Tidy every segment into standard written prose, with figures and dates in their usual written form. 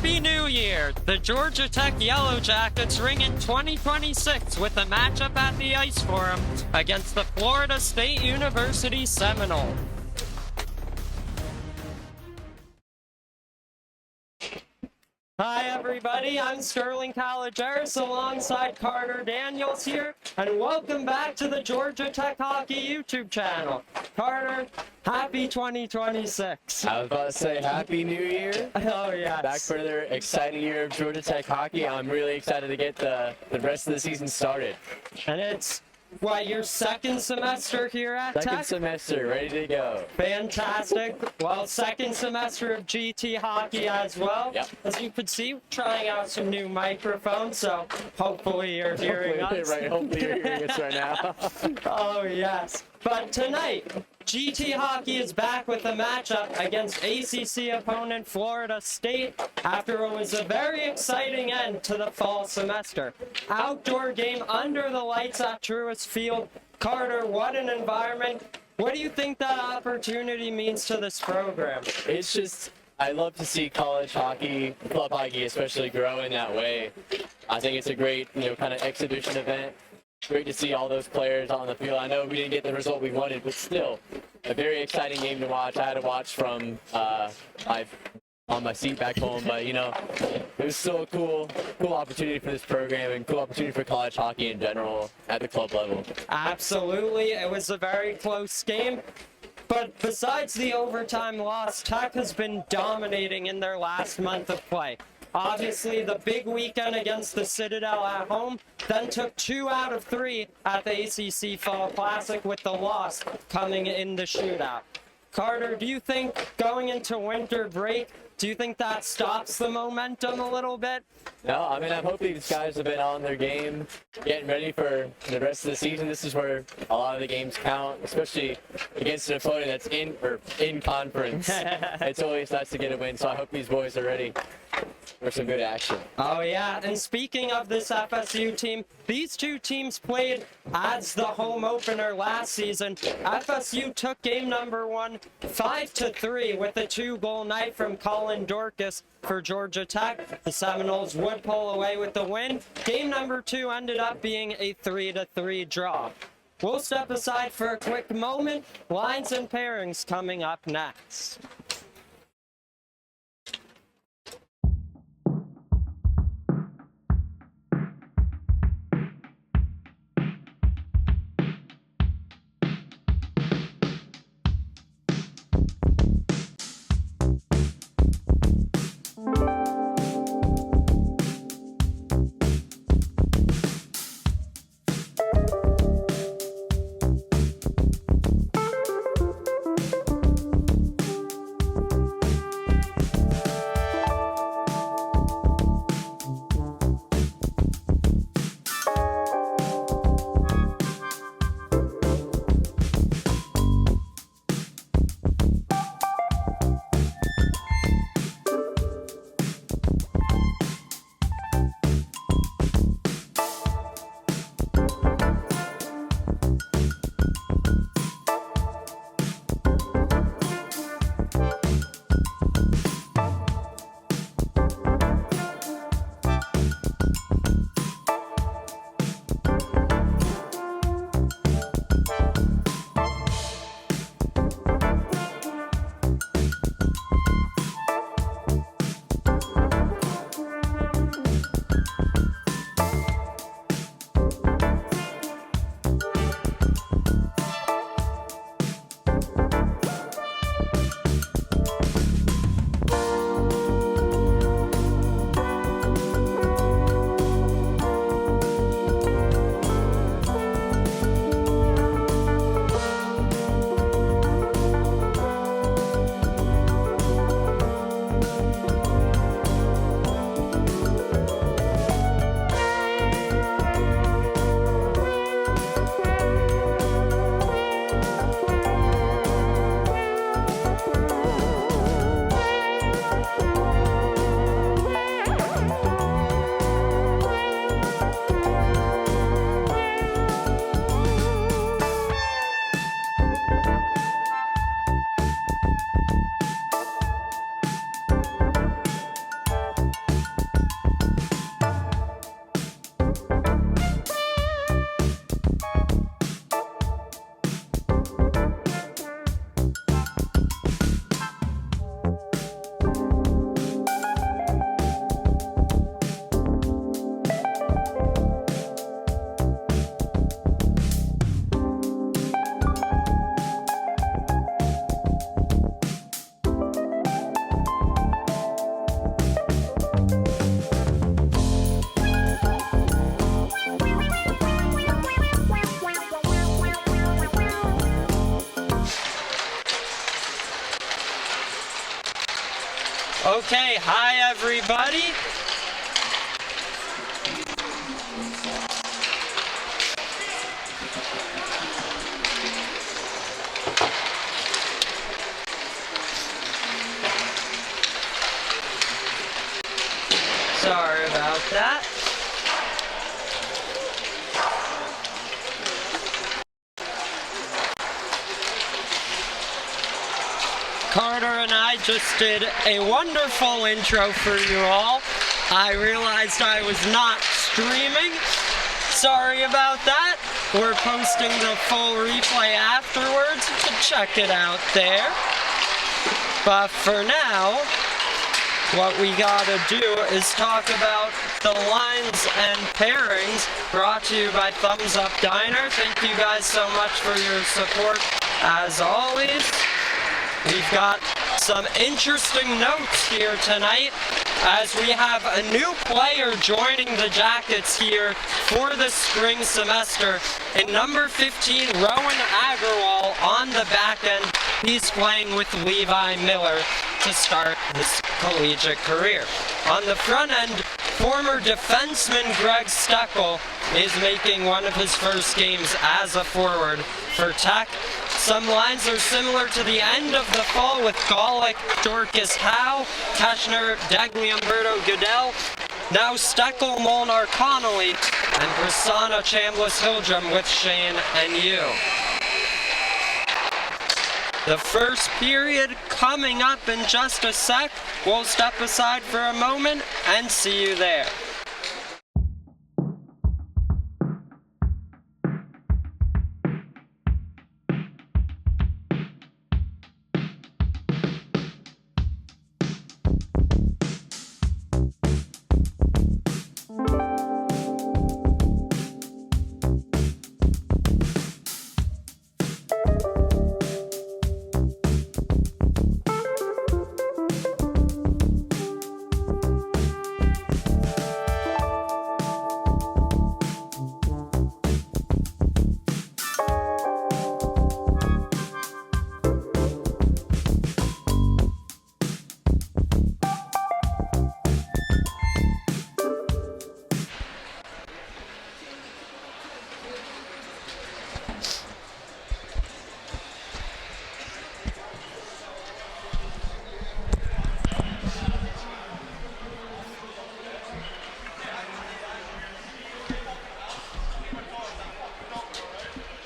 Happy New Year! The Georgia Tech Yellow Jackets ring in 2026 with a matchup at the Ice Forum against the Florida State University Seminoles. Hi everybody, I'm Sterling Collegeris alongside Carter Daniels here, and welcome back to the Georgia Tech Hockey YouTube channel. Carter, happy 2026. I was about to say Happy New Year. Oh yes. Back for another exciting year of Georgia Tech hockey. I'm really excited to get the rest of the season started. And it's, what, your second semester here at Tech? Second semester, ready to go. Fantastic. Well, second semester of GT hockey as well. Yep. As you can see, trying out some new microphones, so hopefully you're hearing us. Right, hopefully you're hearing us right now. Oh, yes. But tonight, GT Hockey is back with a matchup against ACC opponent Florida State after it was a very exciting end to the fall semester. Outdoor game under the lights at Truist Field. Carter, what an environment. What do you think that opportunity means to this program? It's just, I love to see college hockey, club hockey especially, grow in that way. I think it's a great, kind of exhibition event. Great to see all those players on the field. I know we didn't get the result we wanted, but still, a very exciting game to watch. I had to watch from on my seat back home, but it was still a cool opportunity for this program and cool opportunity for college hockey in general at the club level. Absolutely, it was a very close game. But besides the overtime loss, Tech has been dominating in their last month of play. Obviously, the big weekend against the Citadel at home, then took 2 out of 3 at the ACC Fall Classic with the loss coming in the shootout. Carter, do you think going into winter break, do you think that stops the momentum a little bit? No, I mean, I'm hoping these guys have been on their game, getting ready for the rest of the season. This is where a lot of the games count, especially against an opponent that's in conference. It's always nice to get a win, so I hope these boys are ready for some good action. Oh yeah, and speaking of this FSU team, these two teams played as the home opener last season. FSU took game number 1 5-3 with a 2-goal night from Colin Dorcas for Georgia Tech. The Seminoles would pull away with the win. Game number 2 ended up being a 3-3 draw. We'll step aside for a quick moment. Lines and pairings coming up next. Okay, hi everybody. Sorry about that. Carter and I just did a wonderful intro for you all. I realized I was not streaming. Sorry about that. We're posting the full replay afterwards to check it out there. But for now, what we gotta do is talk about the lines and pairings brought to you by Thumbs Up Diner. Thank you guys so much for your support as always. We've got some interesting notes here tonight as we have a new player joining the Jackets here for the spring semester. In number 15, Rowan Agarwal on the back end. He's playing with Levi Miller to start his collegiate career. On the front end, former defenseman Greg Steckel is making one of his first games as a forward for Tech. Some lines are similar to the end of the fall with Golick, Dorcas Howe, Keshner, Degli, Umberto Goodell. Now Steckel, Molnar Connolly, and Prasanna Chambliss Hildrum with Shane and you. The first period coming up in just a sec. We'll step aside for a moment and see you there.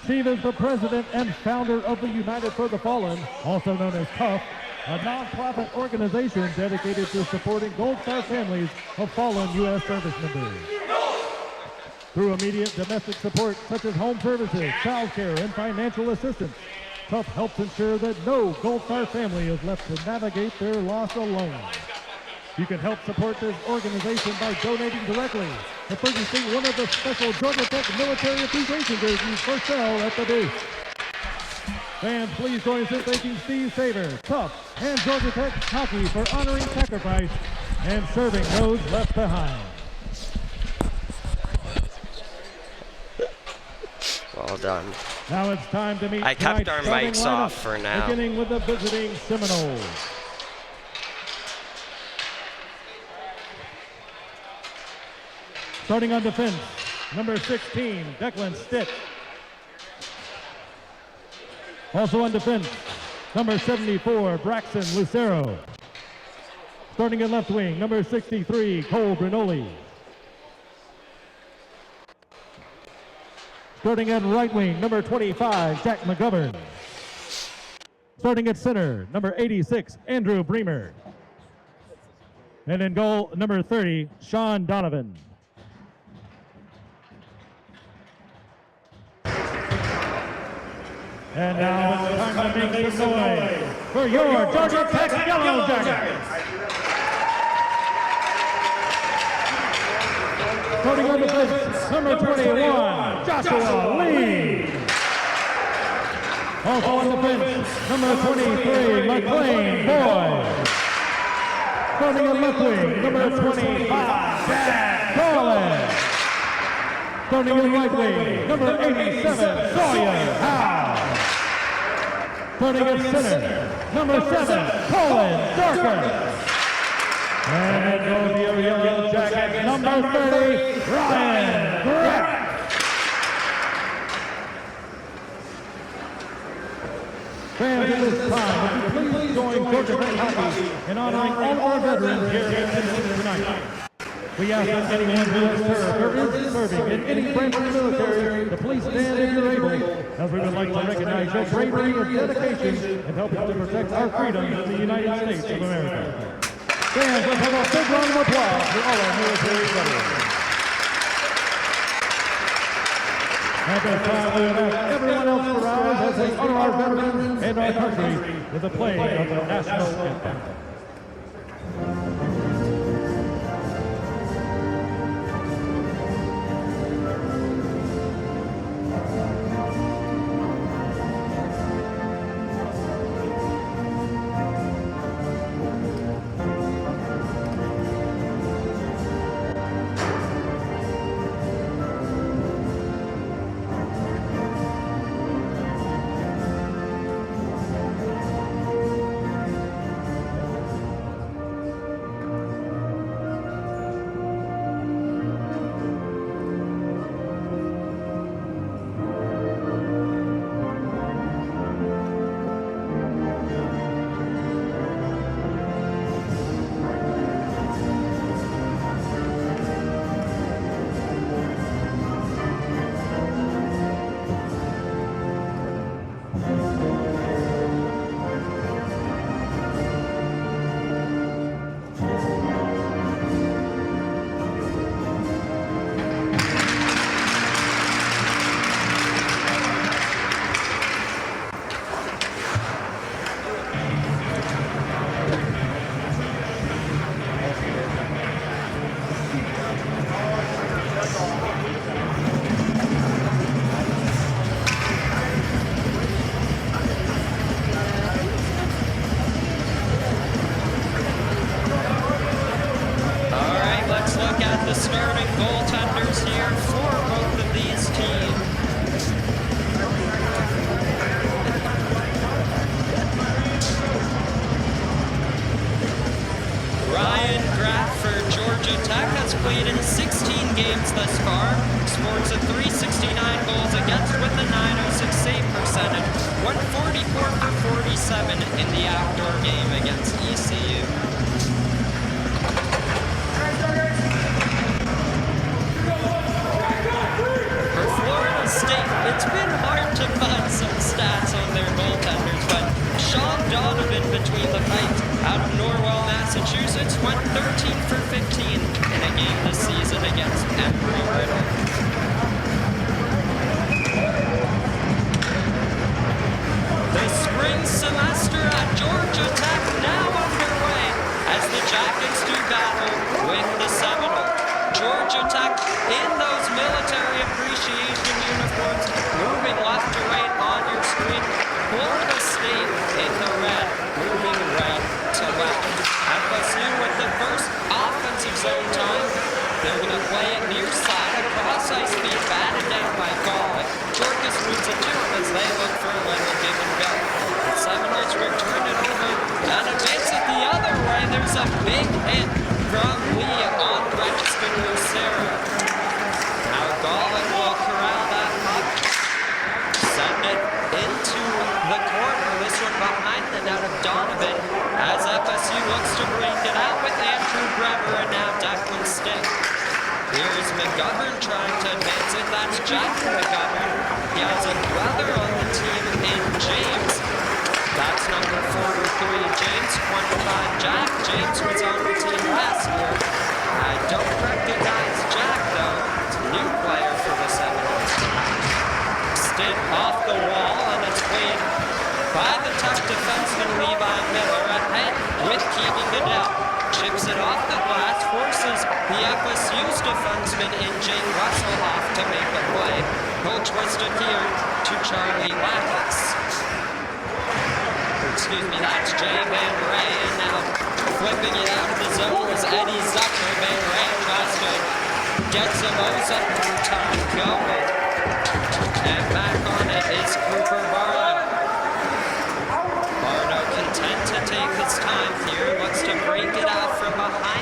Steve is the president and founder of the United for the Fallen, also known as TOUGH, a non-profit organization dedicated to supporting Gold Star families of fallen U.S. service members. Through immediate domestic support such as home services, child care, and financial assistance, TOUGH helps ensure that no Gold Star family is left to navigate their loss alone. You can help support this organization by donating directly and purchasing one of the special Georgia Tech military appreciation jerseys for sale at the booth. Fans, please join us in thanking Steve Saver, TOUGH, and Georgia Tech Hockey for honoring sacrifice and serving those left behind. Well done. Now it's time to meet I kept our tonight's mics starting off lineup, for now. beginning with the visiting Seminoles. Starting on defense, number 16, Declan Stitt. Also on defense, number 74, Braxton Lucero. Starting in left wing, number 63, Cole Brinoli. Starting at right wing, number 25, Jack McGovern. Starting at center, number 86, Andrew Bremer. And in goal, number 30, Sean Donovan. And now it's time to make some noise for your Georgia Tech Yellow Jackets. Starting on the bench, number 21, Joshua Lee. Also on the bench, number 23, McLean Boyd. Starting on left wing, number 25, Jack Collins. Starting in right wing, number 87, Sawyer Howe. Starting at center, number 7, Colin Dorcas. And in goes the Yellow Jackets, number 30, Ryan Graff. Fans, at this time, would you please join Georgia Tech Hockey in honoring all of our veterans here in Tennessee tonight. We ask that anyone who has served or is serving in any branch of the military to please stand if you're able, as we would like to recognize your bravery and dedication in helping to protect our freedoms in the United States of America. Fans, let's have a big round of applause for all our military veterans. At this time, we would ask everyone else to rise as we honor our veterans and our country with the playing of the national anthem. The starting goaltenders here for both of these teams. Ryan Graff for Georgia Tech has played in 16 games thus far, sports a .369 goals against with a .906 save percentage, 144 for 47 in the outdoor game against ECU. It's been hard to find some stats on their goaltenders, but Sean Donovan between the pipes out of Norwell, Massachusetts, went 13 for 15 in a game this season against Embry-Riddle. The spring semester at Georgia Tech now underway as the Jackets do battle with the Seminoles. Georgia Tech in those military appreciation uniforms, moving left to right on your screen. Florida State in the red, moving right to left. FSU with the first offensive zone time. They're going to play it near side, across ice speed, batted down by Gaulick. Jorkus moves it to him as they look for a little give and go. The Seminoles return it over and advance it the other way. There's a big hit from Lee on registered Lucero. Now Gaulick will corral that puck, send it into the corner. This one behind the net of Donovan as FSU looks to break it out with Andrew Bremer and now Declan Stick. Here's McGovern trying to advance it. That's Jack McGovern. He has a brother on the team in James. That's number 43, James. 25, Jack. James was on the team last year. I don't recognize Jack, though. It's a new player for the Seminoles. Stick off the wall, and it's played by the Tech defenseman Levi Miller ahead with Keegan Goodell. Chips it off the glass, forces the FSU's defenseman in Jake Russell off to make a play. He'll twist it here to Charlie Lackas. Excuse me, that's Jay Van Ray, and now flipping it out of the zone is Eddie Zucker. Van Ray tries to get some O's up in time going. And back on it is Cooper Barlow. Barlow content to take his time here, wants to break it out from behind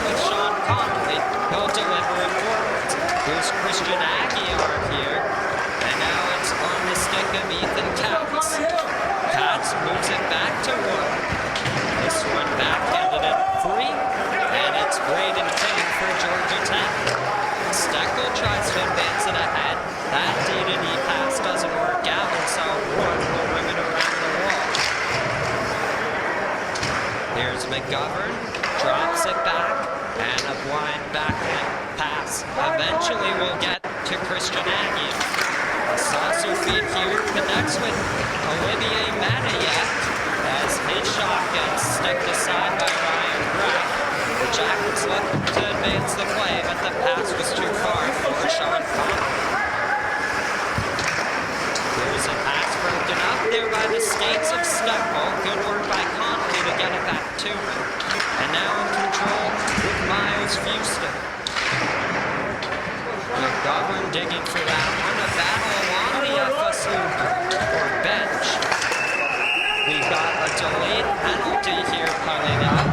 with Sean Connolly. He'll deliver it forwards. Here's Christian Aguiar here. And now it's on the stick of Ethan Katz. Katz moves it back to Wood. This one backhanded at 3. And it's Braden King for Georgia Tech. Steckel tries to advance it ahead. That D-to-D pass doesn't work out, and so Wood will rim it around the wall. Here's McGovern, drops it back, and a blind backhand pass eventually will get to Christian Aguiar. A saucer feed here connects with Olivier Manayev as his shot gets stepped aside by Ryan Graff. The Jackets look to advance the play, but the pass was too far for Sean Connolly. Here's a pass broken up there by the skates of Steckel. Good work by Connolly to get it back to him. And now in control with Miles Houston. McGovern digging for that one. A battle along the FSU bench. We got a delayed penalty here coming up.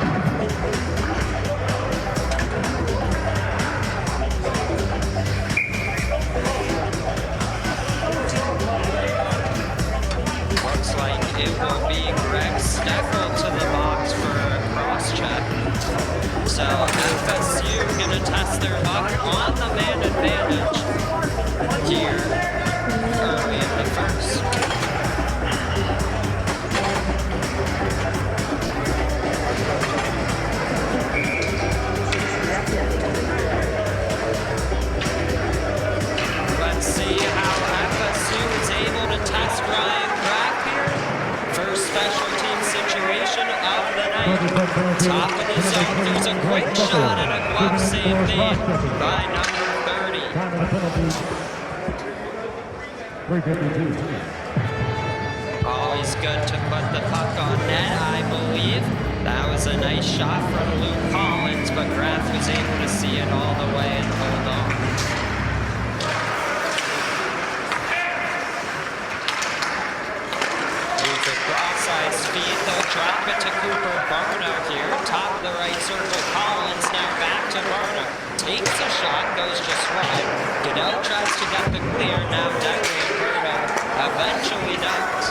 Looks like it will be Greg Steckel to the box for a cross-check. So FSU gonna test their luck on the man advantage here early in the first. Let's see how FSU is able to test Ryan Graff here. First special team situation of the night. Top of the zone, there's a quick shot and a glove save made by number 30. Time of the penalty, 3:52. Always good to put the puck on net, I believe. That was a nice shot from Luke Collins, but Graff was able to see it all the way and hold on. Here's a cross-ice feed. They'll drop it to Cooper Barno here. Top of the right circle, Collins now back to Barno. Takes a shot, goes just wide. Goodell tries to get the clear. Now Declan Barno eventually does.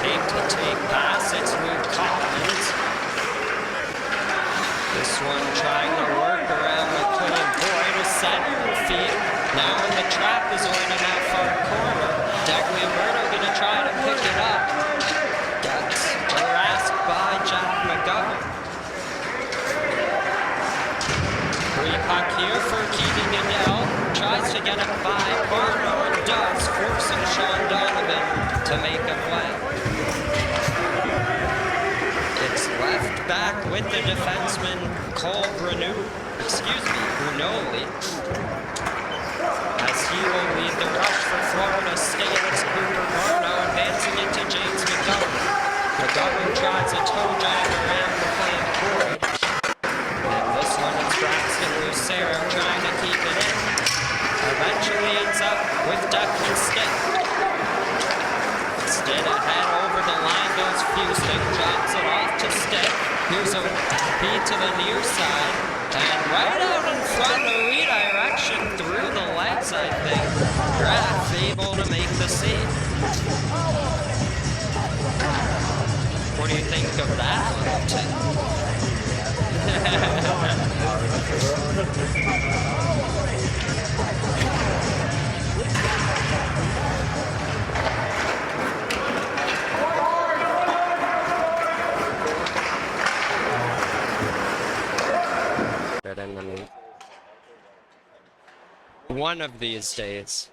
Take pass, it's Luke Collins. This one trying to work around McLean Boyd to center feed. Now in the trap is on in that far corner. Degliaberto gonna try to pick it up. Gets harassed by Jack McGovern. Free puck here for Keating and L. Tries to get it by Barno and does, forcing Sean Donovan to make a play. It's left back with the defenseman Cole Brunoli, as he will lead the rush for Florida State. It's Cooper Barno advancing into James McGovern. McGovern tries a toe drag around McLean Boyd. And this one is Braxton Lucero trying to keep it in. Eventually ends up with Declan Stitt. Stitt ahead over the line goes Houston, drops it off to Stitt. Here's a feed to the near side. And right out in front, a redirection through the legs, I think. Graff able to make the save. What do you think of that little tip? One of these days.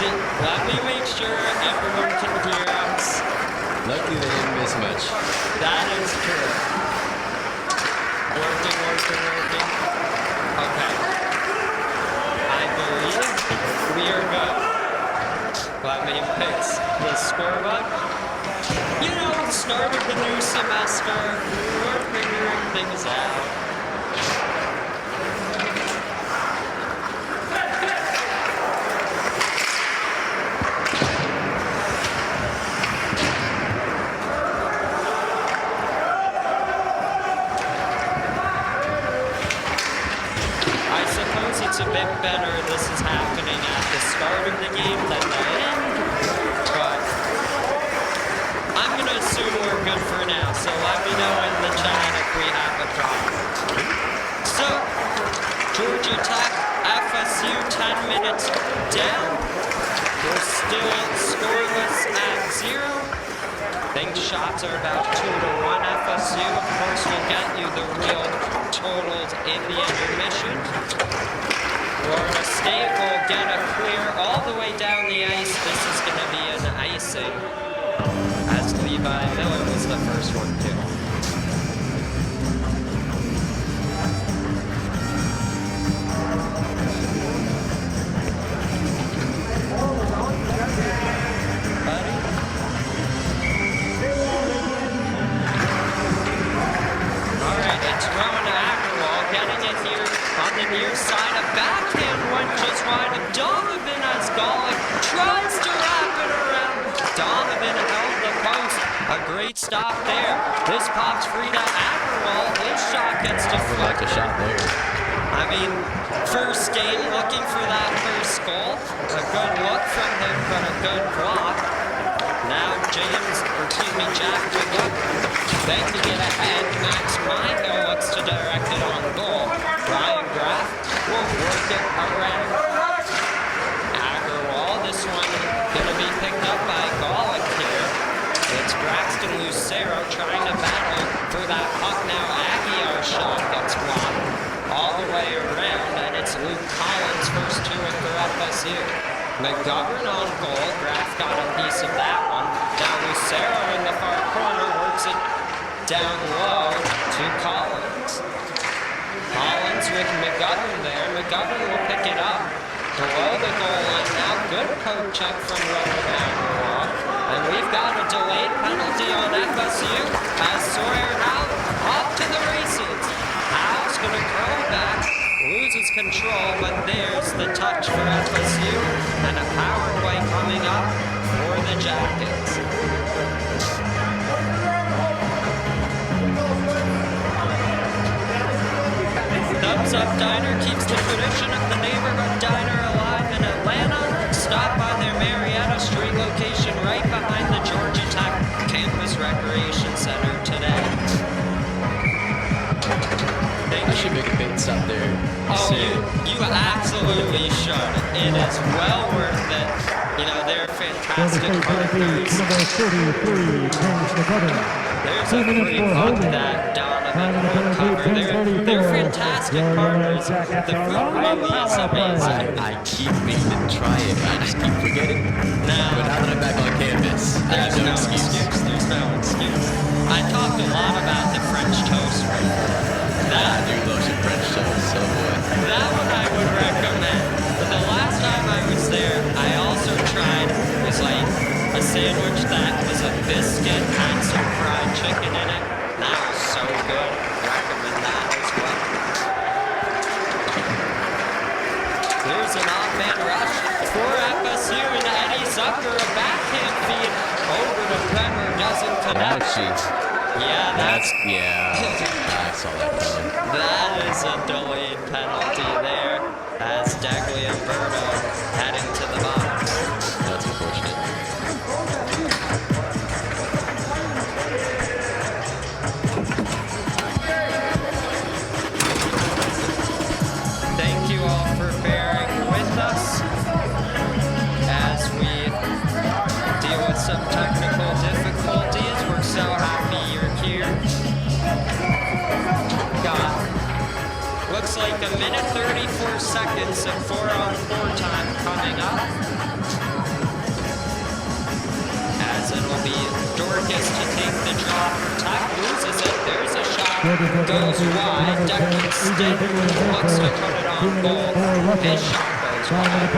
See, let me make sure everyone can hear us. Luckily they didn't miss much. That is true. Working. Okay. I believe we are good. Let me fix the scorebook. You know, start of the new semester, we're figuring things out. I suppose it's a bit better this is happening at the start of the game than the end, but I'm going to assume we're good for now, so let me know in the chat if we have a problem. So, Georgia Tech, FSU 10 minutes down. We're still scoreless at 0. Think shots are about 2-1 FSU. Of course, we'll get you the real totals in the intermission. Florida State will get a clear all the way down the ice. This is going to be an icing, as Levi Miller was the first one too. Alright, it's Rowan Agarwal getting it here on the near side. A backhand one just wide of Donovan as Golick tries to wrap it around. Donovan held the post. A great stop there. This pops free to Agarwal. His shot gets deflected. Like a shot there. I mean, first game looking for that first goal. A good look from him, but a good block. Now Jack McGovern. Bending it ahead. Max Myhill looks to direct it on goal. Ryan Graff will work it around. Agarwal, this one gonna be picked up by Golick here. It's Braxton Lucero trying to battle for that puck now. Aguiar's shot gets blocked all the way around, and it's Luke Collins first to it for FSU. McGovern on goal. Graff got a piece of that one. Now Lucero in the far corner works it down low to Collins. Collins with McGovern there. McGovern will pick it up below the goal line now. Good poke check from Rowan Agarwal. And we've got a delayed penalty on FSU as Sawyer Howe off to the races. Howe's going to throw it back, loses control, but there's the touch for FSU and a power play coming up for the Jackets. Thumbs Up Diner keeps the tradition of the neighborhood diner alive in Atlanta. Stop by their Marietta Street location right behind the Georgia Tech Campus Recreation Center today. I should make a bait stop there. Oh, you absolutely should. It is well worth it. You know, they're fantastic partners. There's a free puck that Donovan will cover. They're fantastic partners. The food really is amazing. I keep meaning to try it, but I just keep forgetting. But now that I'm back on campus, I have no excuse. There's no excuse. I talked a lot about the French toast. I do love some French toast, so boy. That one I would recommend. But the last time I was there, I also tried, it was like a sandwich that was a biscuit, had some fried chicken in it. That was so good. Recommend that as well. Here's an off-man rush for FSU and Eddie Zucker. A backhand feed over to Bremer, doesn't connect. Yeah, I saw that coming. That is a delayed penalty there as Dagliaberto heading to the box. That's unfortunate. Thank you all for bearing with us as we deal with some technical difficulties. We're so happy you're here. Looks like a minute 34 seconds of 4-on-4 time coming up. will be Dorcas to take the drop. Tech loses it. There's a shot. Goes wide. Declan Stick looks to put it on goal. His shot goes wide.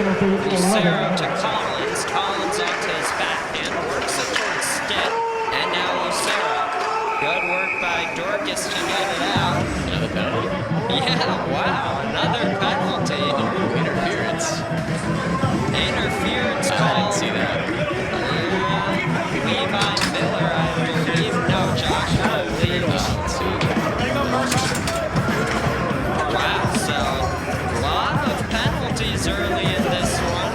Lucero to Collins. Collins onto his backhand. Works it towards Stick. And now Lucero. Good work by Dorcas to get it out. Another penalty. Yeah, wow. Another penalty. Interference. Interference I call. didn't see that. Levi Miller, I believe. No, Josh, I believe. Wow, so a lot of penalties early in this one.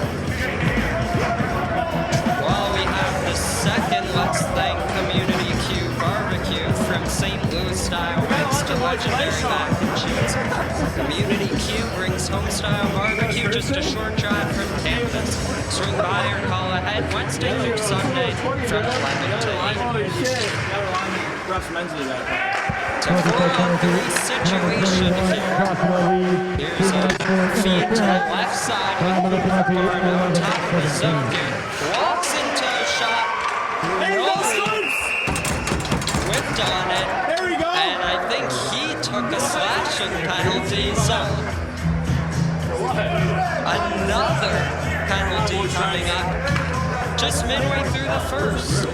Well, we have the second Let's Thank Community Q barbecue from St. Louis style ribs to legendary mac and cheese. Community Q brings home style barbecue just a short drive from campus. Swing by or call ahead Wednesday through Sunday from 11 to 8. To 4-on-3 situation here. Here's a feed to the left side with the board on top of the zone here. Walks into a shot. Whipped on it. And I think he took a slashing penalty. So another penalty coming up just midway through the first.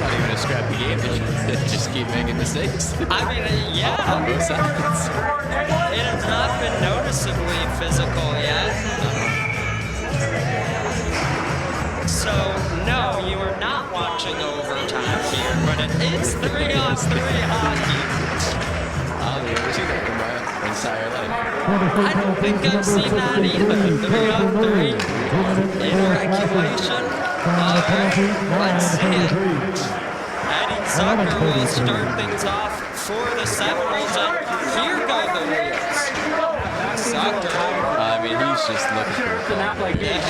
Not even a scrappy game. They just keep making mistakes. I mean, yeah. On both sides. It has not been noticeably physical yet. So, no, you are not watching overtime here, but it is 3-on-3 hockey. I've never seen that in my entire life. I don't think I've seen that either. 3-on-3 in regulation. Let's see it. Eddie Zucker will start things off for the Seminoles, and here go the wheels. Zucker. I mean, he's just looking for a goal.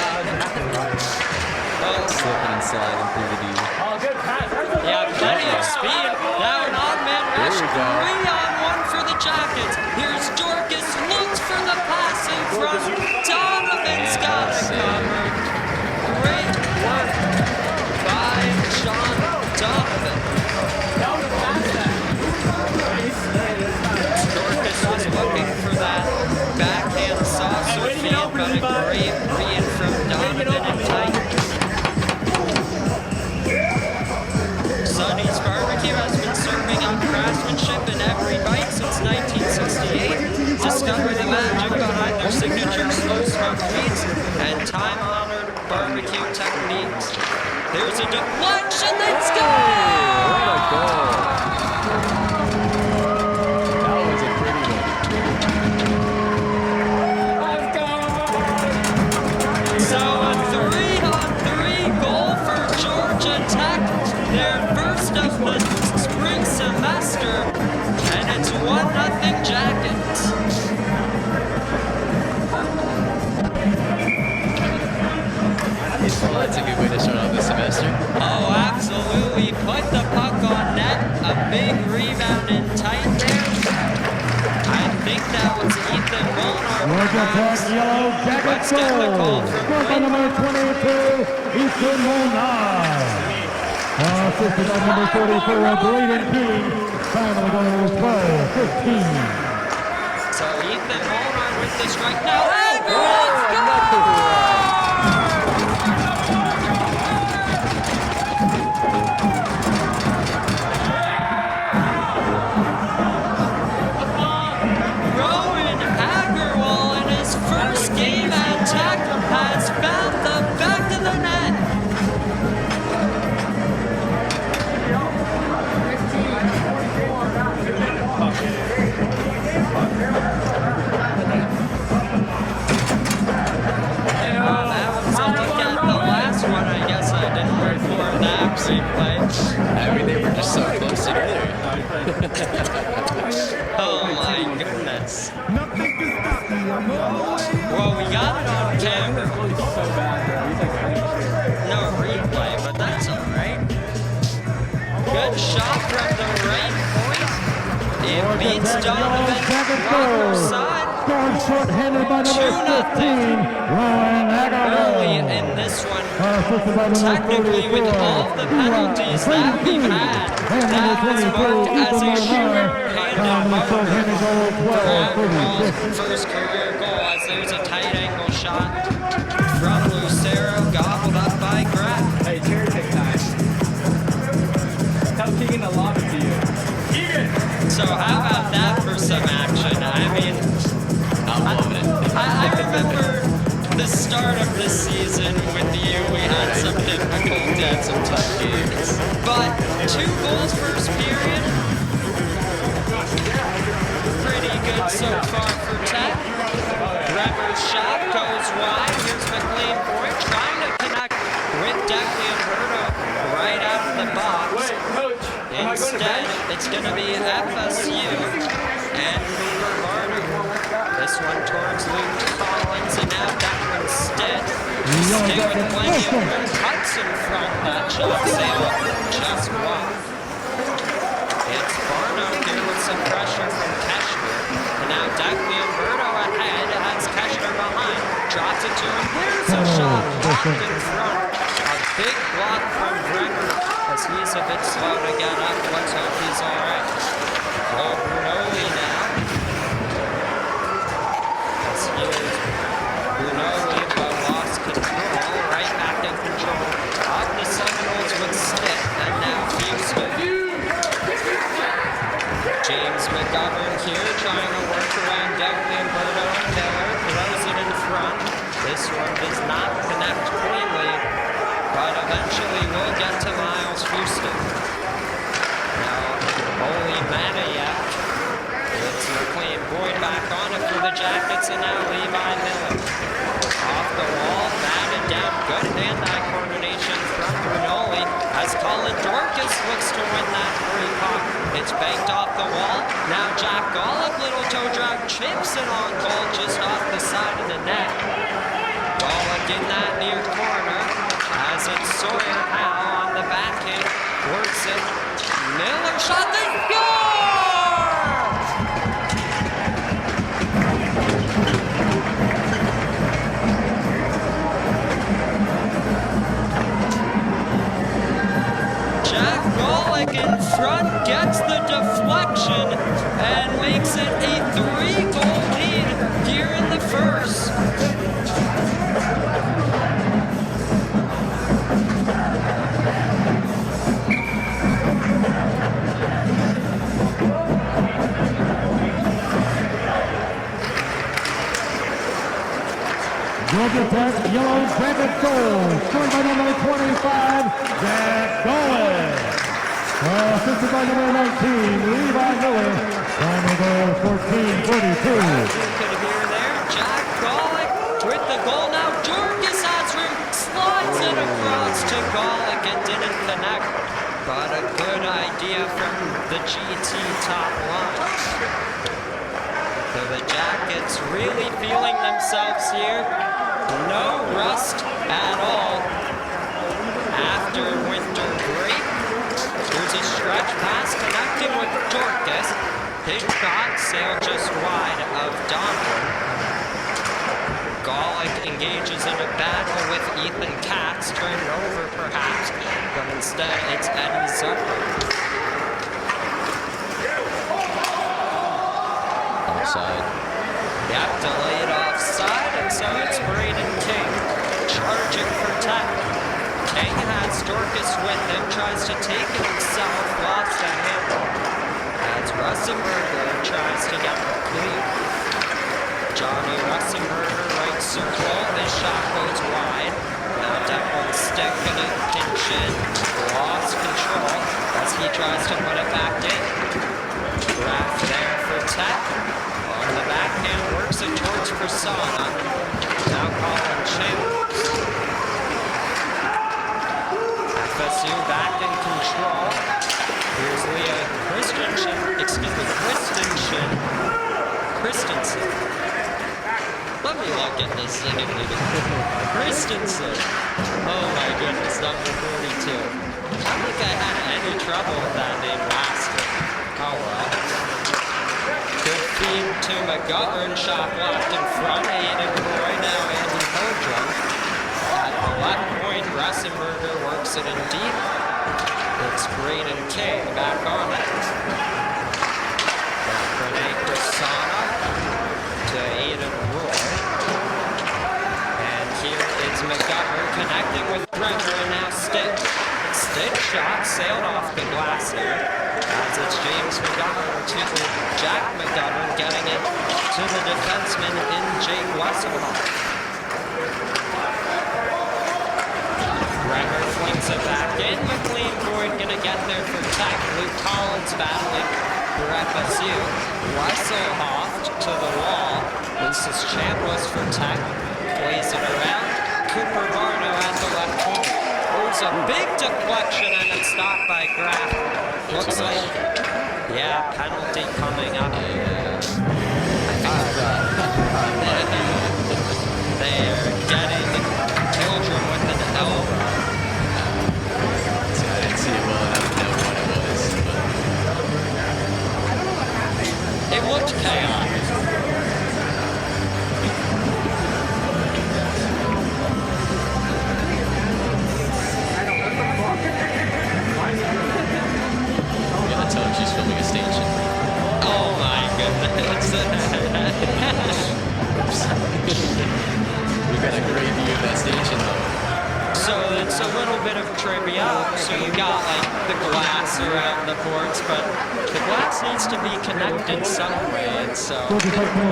Slipping and sliding through the D. Yeah, plenty of speed. Now an odd man rush. There we go. 3-on-1 for the Jackets. Here's Dorcas. Looks for the pass in front. Donovan's got it covered. Great work by John Donovan. Dorcas was looking for that backhand saucer feed, but a great read from Donovan and Titan. Sonny's Barbecue has been serving up craftsmanship in every bite since 1968. Discover the magic behind their signature slow smoked meats and time-honored barbecue techniques. There's a deflection, let's go! That was a pretty one. So a 3-on-3 goal for Georgia Tech. Their first of the spring semester, and it's 1-0 Jackets. Well, that's a good way to start off the semester. Oh, absolutely. Put the puck on net. A big rebound in tight there. I think that was Ethan Molnar. Georgia Tech yellow jacket Let's get the call goal. from Scored by number 22, Ethan Molnar. Assisted by number 44, Braden King. Final goal 12-15. So Ethan Molnar with the strike now. Let's go! Rowan Agarwal in his first game at Tech has found the back of the net. That was a look at the last one. I guess I didn't record that replay. I mean, they were just so close together. Oh my goodness. Well, we got it on camera. No replay, but that's alright. Good shot from the right point. It beats Donovan's blocker side. Scored short-handed by number 15, Rowan Early Agarwal. in this one, Assisted by number technically with 44, all the penalties that we've had, and that number was 22, marked as Ethan a Lerner. sure-handed mark. Short-handed goal, 12-36. First career goal as there's a tight angle shot from Lucero, gobbled up by Graf. Hey, cherry pick time. Tell Keegan to lob it to you. Keegan! So how about that for some action? I mean, I'm loving it. I remember the start of this season with you. We had some difficulties. Had some tough games. But 2 goals first period. Pretty good so far for Tech. Bremer's shot goes wide. Here's McLean for it, trying to connect with Deckley and Berto right out of the box. Wait, coach. Am I going to Instead, bench? it's going to be FSU and Cooper Varner. This one towards Luke Collins, and now Declan Stead. Stay with plenty of room. Cuts in front. That shot sailed just wide. It's Barno here with some pressure from Keshner. And now Declan and Berto ahead has Keshner behind. Drops it to him. Here's a shot blocked in front. A big block from Bremer as he's a bit slow to get up. Let's hope he's all right. Oh, Brunoli now. As he is Brunoli, but lost control. Right back in control of the Seminoles with Stick. And now Houston. James McGovern here trying to work around Declan and Berto and Miller. Throws it in front. This one does not connect cleanly, but eventually we'll get to Miles Houston. Now, Oli Manayev. It's McLean Boyd back on it for the Jackets, and now Levi Miller. Off the wall, batted down. Good hand-eye coordination from Brunoli as Colin Dorcas looks to win that free puck. It's banked off the wall. Now Jack Gollick, little toe drag, chips it on goal just off the side of the net. Gollick in that near corner as it's Sawyer Howe on the backhand. Works it. Miller shot, they score! Jack Gollick in front gets the deflection and makes it a 3-goal lead here in the first. Georgia Tech Yellow Jacket goal, scored by number 25, Jack Gollick. Assisted by number 19, Levi Miller. Final goal, 14-42. You could hear there, Jack Gollick with the goal. Now Dorcas has room, slides it across to Gollick and didn't connect. But a good idea from the GT top line. So the Jackets really feeling themselves here. No rust at all after winter break. There's a stretch pass connecting with Dorcas. Big shot sailed just wide of Donovan. Gollick engages in a battle with Ethan Katz, turned over perhaps, but instead it's Eddie Zucker. Offside. Yep, delayed offside, and so it's Braden King charging for Tech. King has Dorcas with him, tries to take it himself, lost a handle. As Russenberger tries to get the clear. Johnny Russenberger right circle, his shot goes wide. Now Declan Stick gonna pinch in, lost control as he tries to put it back in. Draft there for Tech. On the backhand, works it towards Persona. Now Colin Chambers. FSU back in control. Here's Leah Christensen. Let me look at this thing again. Christensen. Oh my goodness, number 42. I don't think I had any trouble with that name last year. Oh well. Good feed to McGovern, shot blocked in front. Aiden Roy, now Andy Holdren. At the left point, Ressenberger works it in deep. It's Braden King back on it. Rene Crisana to Aiden Roy. And here is McGovern connecting with Brenner, and now Stick. Stick shot sailed off the glass here. As it's James McGovern to Jack McGovern getting it to the defenseman in Jake Wesselhoff. Brenner flings it back in. McLean Boyd gonna get there for Tech. Luke Collins battling for FSU. Wesselhoff to the wall. This is Chambliss for Tech. Plays it around. Cooper Barno at the left point. There's a big deflection and it's stopped by Graff. Looks like, yeah, penalty coming up. They're getting Tildrum with an elbow. See, I didn't see it well enough to know what it was, but It looked chaotic. yeah, tell him she's filming a station. Oh my goodness. We've got a great view of that station, though. So it's a little bit of trivia. So you got like the glass around the boards, but the glass needs to be connected some way. And so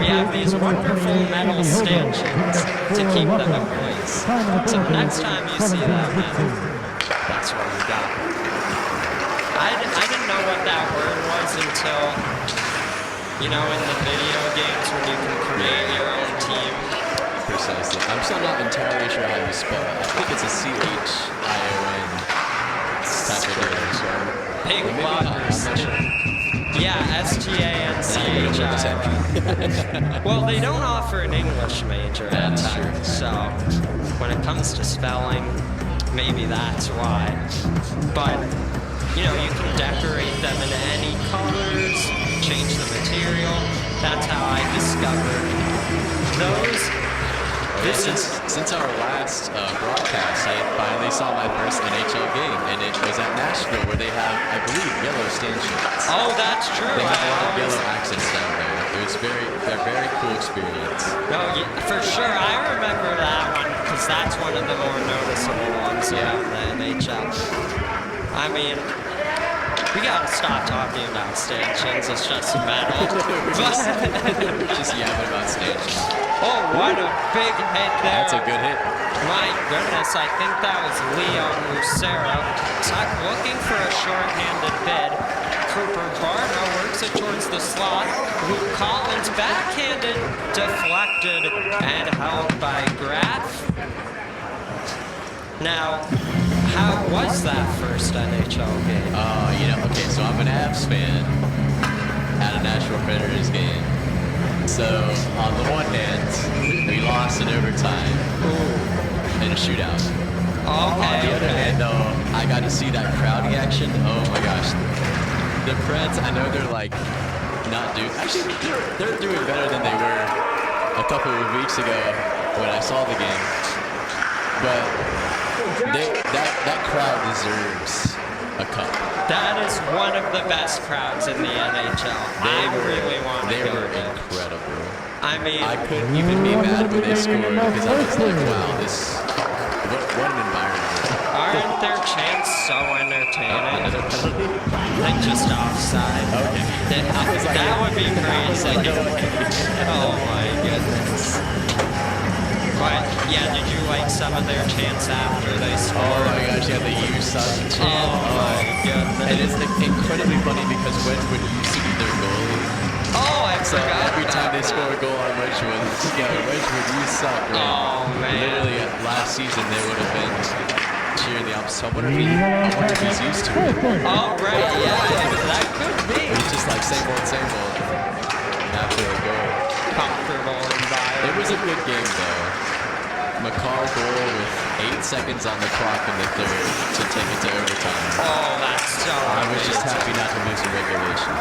we have these wonderful metal stanchions to keep them in place. So the next time you see that, that's what we got. I didn't know what that word was until, you know, in the video games when you can create your own team. Precisely. I'm still not entirely sure how you spell it. I think it's a C-H-I-O-N type of thing. Pig Maybe not. I'm blockers. not sure. Yeah, S-T-A-N-C-H-I-O-N. Well, they don't offer an English major at Tech, so when it comes to spelling, maybe that's why. But, you know, you can decorate them in any colors, change the material. That's how I discovered those. Since our last broadcast, I finally saw my first NHL game, and it was at Nashville, where they have, I believe, yellow stanchions. Oh, that's true. They have a lot of yellow accents down there. It was a very cool experience. No, yeah, for sure. I remember that one because that's one of the more noticeable ones about the NHL. I mean, we gotta stop talking about stanchions. It's just metal. Just yapping about stanchions. Oh, what a big hit there. That's a good hit. My goodness, I think that was Leon Lucero. Tuck looking for a short-handed bid. Cooper Barno works it towards the slot. Luke Collins backhanded, deflected, and held by Graff. Now, how was that first NHL game? Okay, so I'm an Avs fan at a Nashville Predators game. So, on the one hand, we lost in overtime in a shootout. On the other hand, though, I got to see that crowding action. Oh my gosh. The Preds, I know they're like not doing, actually they're doing better than they were a couple of weeks ago when I saw the game. But that crowd deserves a cup. That is one of the best crowds in the NHL. I really want to They go were there. incredible. I mean, I couldn't even be mad when they scored because I was like, wow, what an environment. aren't their chants so entertaining? Like just offside. Okay. That would be crazy. Oh my goodness. But yeah, did you like some of their chants after they Oh scored? my gosh, yeah, the "You Suck" chant. Oh my goodness. And it's incredibly funny because Wedgwood used to be their goalie. Oh, I So forgot. every time they score a goal on Wedgwood, it's just Wedgwood, you suck, right? Oh man. Literally, last season they would have been cheering the opposite. I wonder if he's used to it. Oh right, yeah, that could be. It's just like same old after a goal. Comfortable environment. It was a good game though. McCall goal with 8 seconds on the clock in the third to take it to overtime. Oh, that's so I was just amazing. happy not to lose in regulation.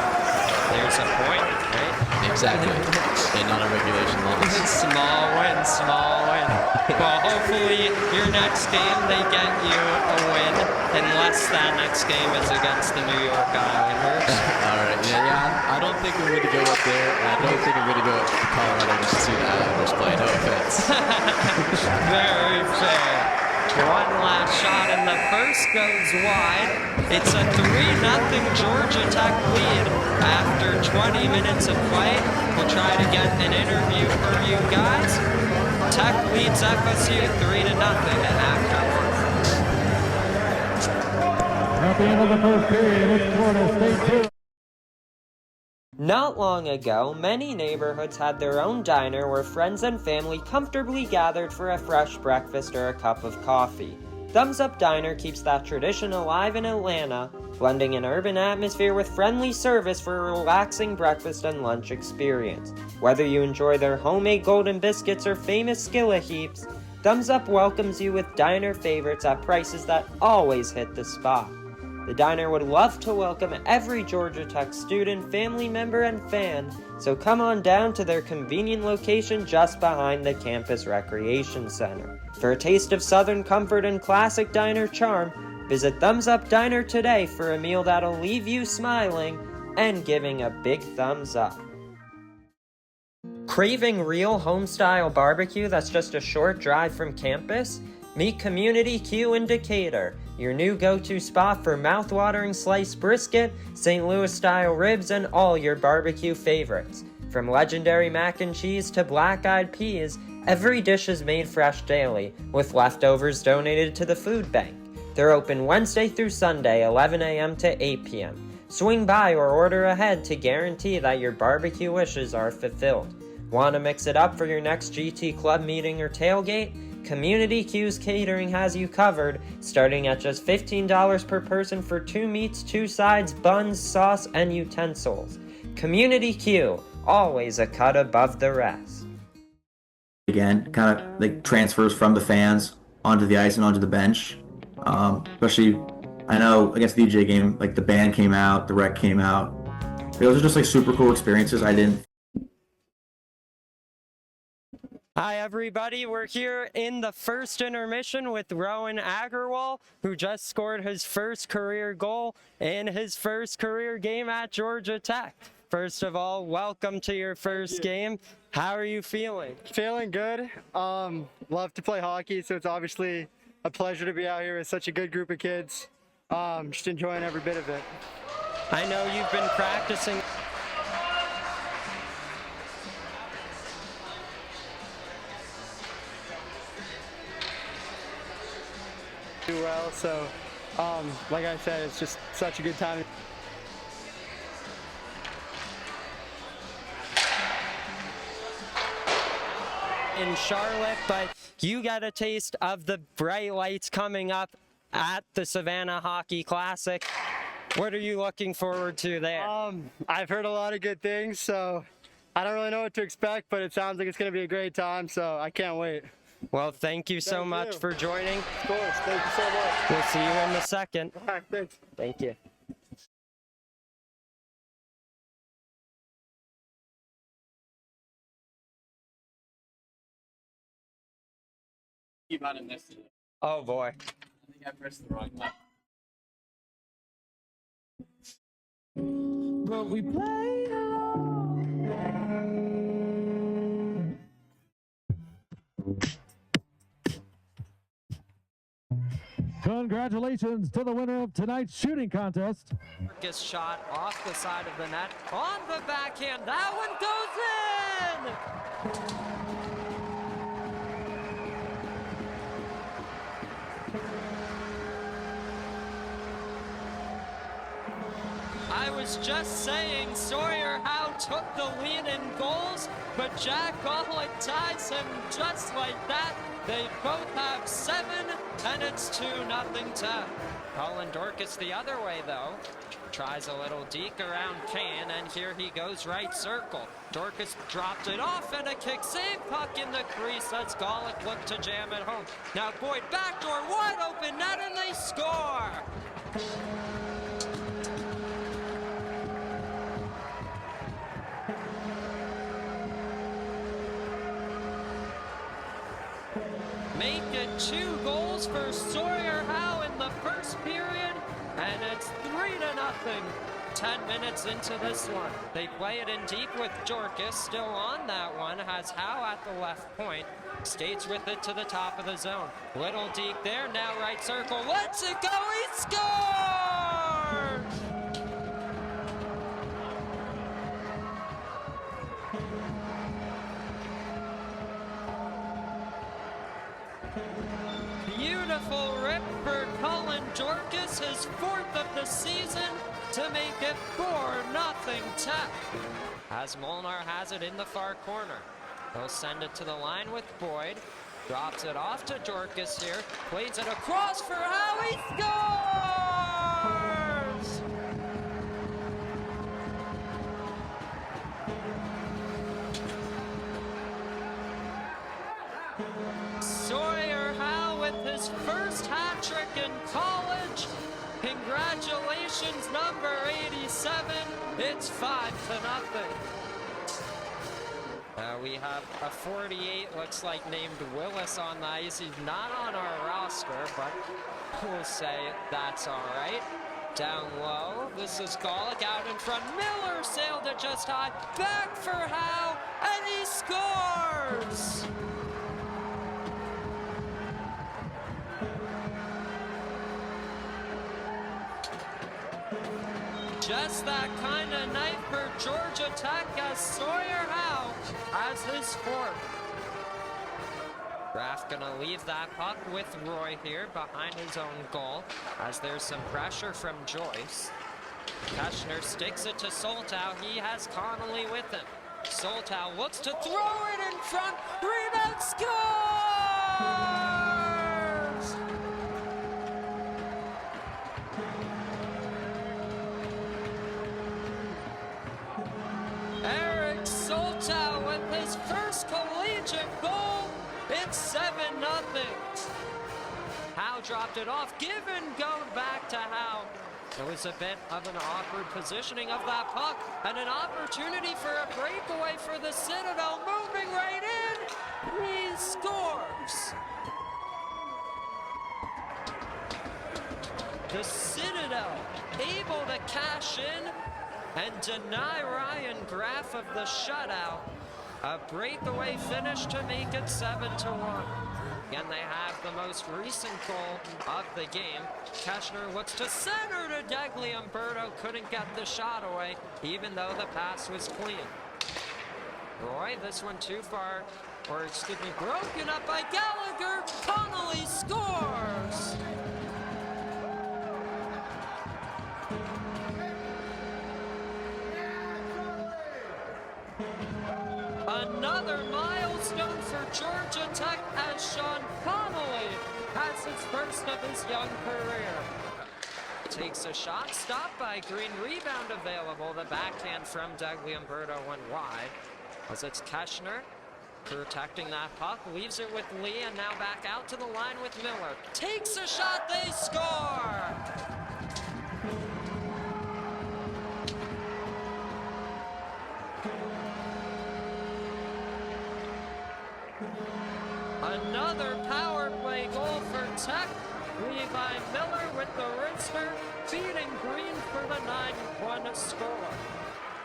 There's a point, right? Exactly. And not a regulation loss. Small win, small win. Well, hopefully your next game they get you a win, unless that next game is against the New York Islanders. All right. Yeah. I don't think we're going to go up there. And I don't think I'm going to go up to Colorado just to see the Islanders play. No offense. Very fair. One last shot, and the first goes wide. It's a 3-0 Georgia Tech lead after 20 minutes of play. We'll try to get an interview for you guys. Tech leads FSU 3-0 afterward. At the end of the first period, it's Florida State 2. Not long ago, many neighborhoods had their own diner where friends and family comfortably gathered for a fresh breakfast or a cup of coffee. Thumbs Up Diner keeps that tradition alive in Atlanta, blending an urban atmosphere with friendly service for a relaxing breakfast and lunch experience. Whether you enjoy their homemade golden biscuits or famous skillet heaps, Thumbs Up welcomes you with diner favorites at prices that always hit the spot. The diner would love to welcome every Georgia Tech student, family member, and fan, so come on down to their convenient location just behind the campus recreation center. For a taste of Southern comfort and classic diner charm, visit Thumbs Up Diner today for a meal that'll leave you smiling and giving a big thumbs up. Craving real home-style barbecue that's just a short drive from campus? Meet Community Q in Decatur, your new go-to spot for mouth-watering sliced brisket, St. Louis-style ribs, and all your barbecue favorites. From legendary mac and cheese to black-eyed peas, every dish is made fresh daily, with leftovers donated to the food bank. They're open Wednesday through Sunday, 11 a.m. to 8 p.m. Swing by or order ahead to guarantee that your barbecue wishes are fulfilled. Want to mix it up for your next GT Club meeting or tailgate? Community Q's Catering has you covered, starting at just $15 per person for 2 meats, 2 sides, buns, sauce, and utensils. Community Q, always a cut above the rest. Again, kind of like transfers from the fans onto the ice and onto the bench. Especially, I know against the DJ game, like the band came out, the rec came out. Those are just like super cool experiences. Hi everybody, we're here in the first intermission with Rowan Agarwal, who just scored his first career goal in his first career game at Georgia Tech. First of all, welcome to your first game. How are you feeling? Feeling good. Love to play hockey, so it's obviously a pleasure to be out here with such a good group of kids. Just enjoying every bit of it. I know you've been practicing. Do well, so like I said, it's just such a good time. In Charlotte, but you got a taste of the bright lights coming up at the Savannah Hockey Classic. What are you looking forward to there? I've heard a lot of good things, so I don't really know what to expect, but it sounds like it's going to be a great time, so I can't wait. Well, thank you so much you. for joining. Of course, thank you so much. We'll see you in a second. All right, thanks. Thank you. You might have missed it. Oh boy. I think I pressed the wrong button. But we play Congratulations to the winner of tonight's shooting contest. Marcus shot off the side of the net on the backhand. That one goes in! I was just saying Sawyer Howe took the lead in goals, but Jack Golick ties him just like that. They both have 7, and it's 2-0 Tech. Colin Dorcas the other way, though. Tries a little deke around Kane, and here he goes right circle. Dorcas dropped it off, and a kick save. Puck in the crease. Let's Golick look to jam it home. Now Boyd backdoor, wide open net, and they score! it 2 goals for Sawyer Howe in the first period, and it's 3-0. 10 minutes into this one. They play it in deep with Jorkis, still on that one, has Howe at the left point, skates with it to the top of the zone. Little Deke there, now right circle, lets it go, he scores! Beautiful rip for Colin Jorkis, his 4th of the season, to make it 4-0 Tech. As Molnar has it in the far corner. He'll send it to the line with Boyd. Drops it off to Jorkis here. Plays it across for Howe. He scores! Sawyer Howe with his first hat trick in college. Congratulations, number 87. It's 5-0. We have a 48, looks like named Willis on the ice. He's not on our roster, but we'll say that's all right. Down low, this is Golick out in front. Miller sailed it just high. Back for Howe, and he scores! Just that kind of night for Georgia Tech as Sawyer Howe has his 4th. Raff gonna leave that puck with Roy here behind his own goal as there's some pressure from Joyce. Kushner sticks it to Soltow. He has Connolly with him. Soltow looks to throw it in front. Rebound, scores! Eric Soltow with his first collegiate goal. It's 7-0. Howe dropped it off. Give and go back to Howe. It was a bit of an awkward positioning of that puck and an opportunity for a breakaway for the Citadel. Moving right in. He scores. The Citadel able to cash in and deny Ryan Graff of the shutout. A breakaway finish to make it 7-1. Again, they have the most recent goal of the game. Kushner looks to center to Degliumberto, couldn't get the shot away, even though the pass was clean. Roy, this one too far, or excuse me, broken up by Gallagher. Connolly scores! Another milestone for Georgia Tech as Sean Connolly has his first of his young career. Takes a shot, stopped by Green, rebound available. The backhand from Degliumberto went wide. As it's Kushner protecting that puck, leaves it with Lee, and now back out to the line with Miller. Takes a shot, they score! Another power play goal for Tech. Levi Miller with the wrister, beating Green for the 9-1 score.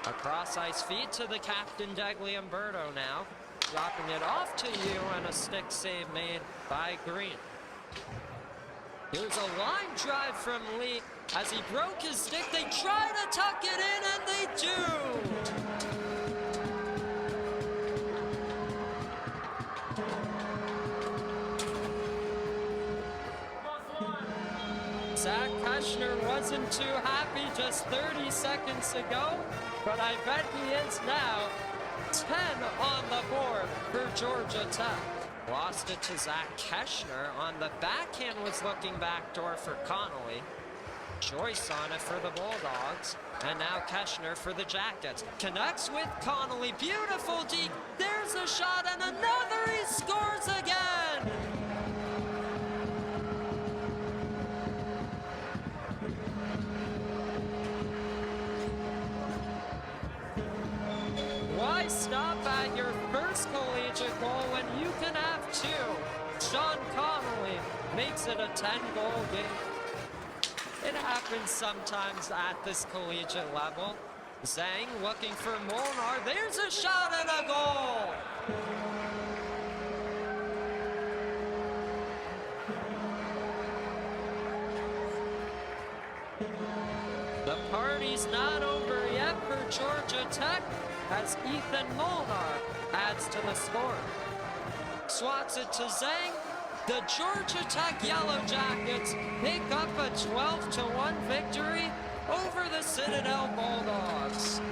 Across ice feed to the captain Degliumberto now. Dropping it off to you, and a stick save made by Green. Here's a line drive from Lee. As he broke his stick, they try to tuck it in, and they do! Zach Kushner wasn't too happy just 30 seconds ago, but I bet he is now. 10 on the board for Georgia Tech. Lost it to Zach Kushner. On the backhand was looking backdoor for Connolly. Joyce on it for the Bulldogs. And now Kushner for the Jackets. Connects with Connolly. Beautiful deep. There's a shot and another. He scores again. Why stop at your first collegiate goal when you can have 2? Sean Connolly it a 10-goal game. It happens sometimes at this collegiate level. Zhang looking for Molnar. There's a shot and a goal! The party's not over yet for Georgia Tech as Ethan Molnar adds to the score. Swats it to Zhang. The Georgia Tech Yellow Jackets pick up a 12-1 victory over the Citadel Bulldogs.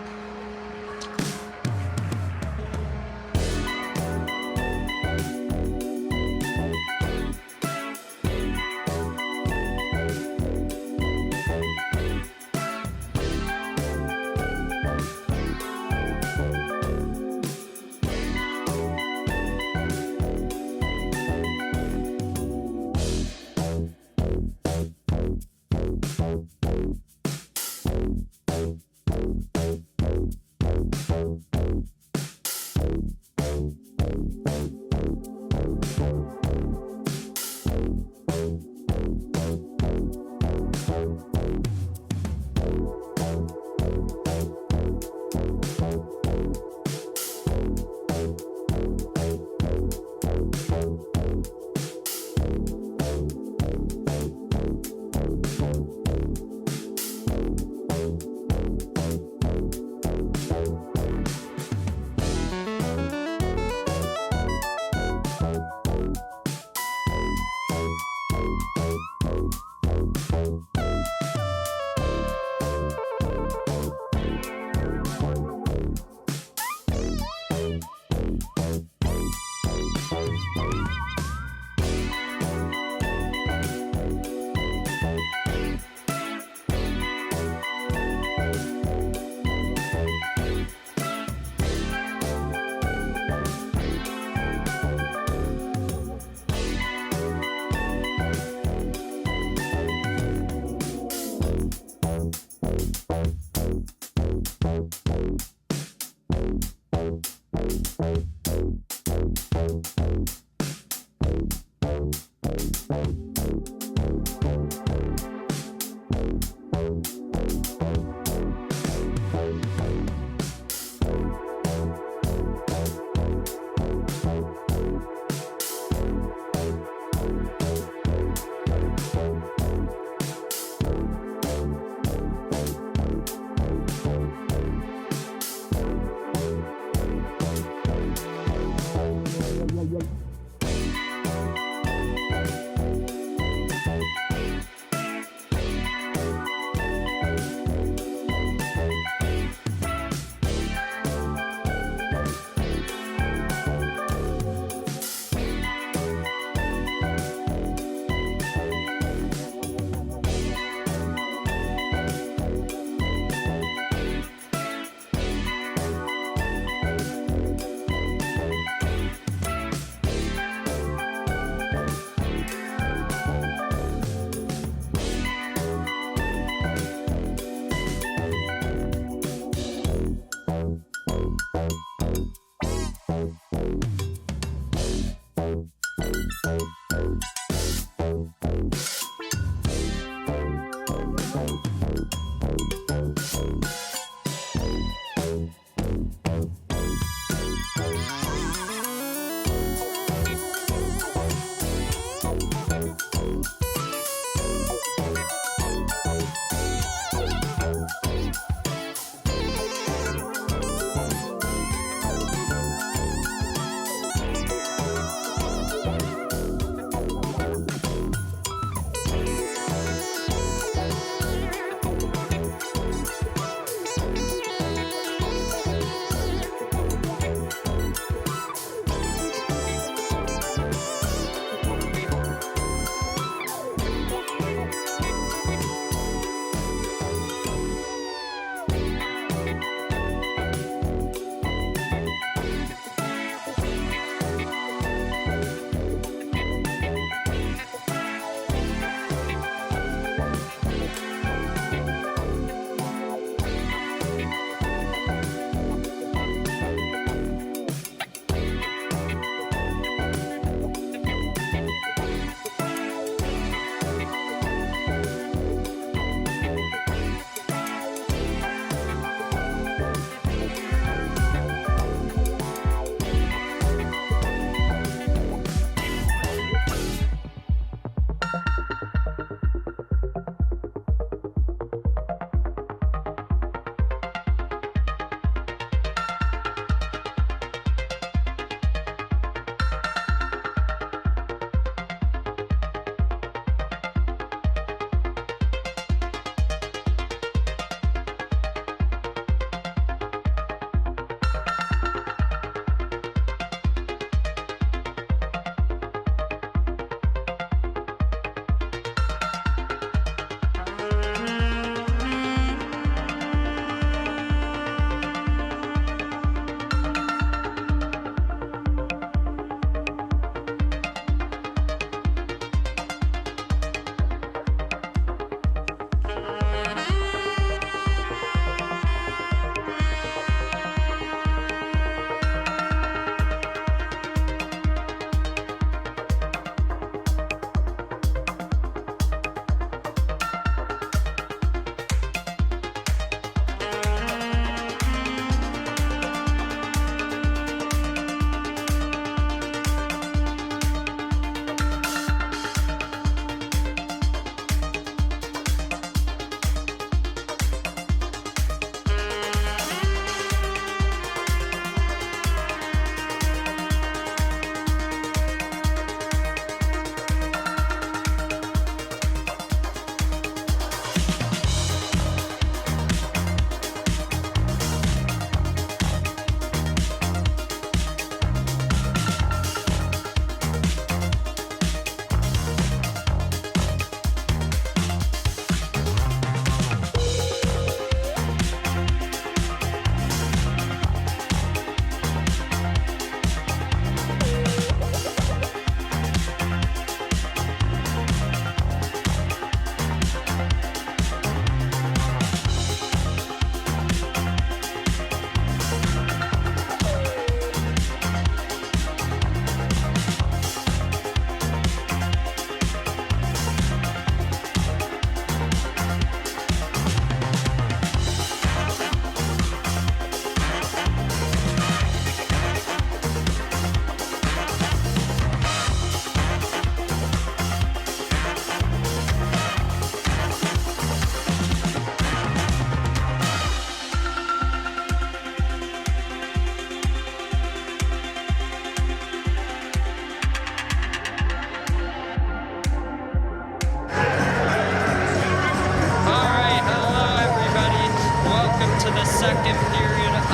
into the second period of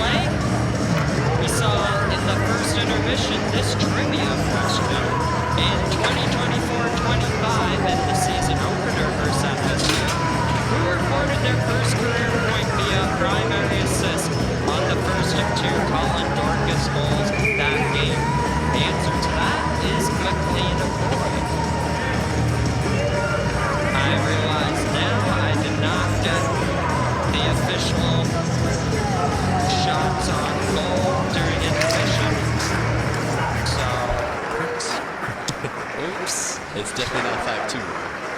play. We saw in the first intermission this trivia question. In 2024-25, in the season opener versus FSU, who recorded their first career point via primary assist on the first of two Colin Dorcas goals that game? The answer to that is McLean Boyd. I realize now I did not get the official shots on goal during intermission. So, oops. It's definitely not 5-2.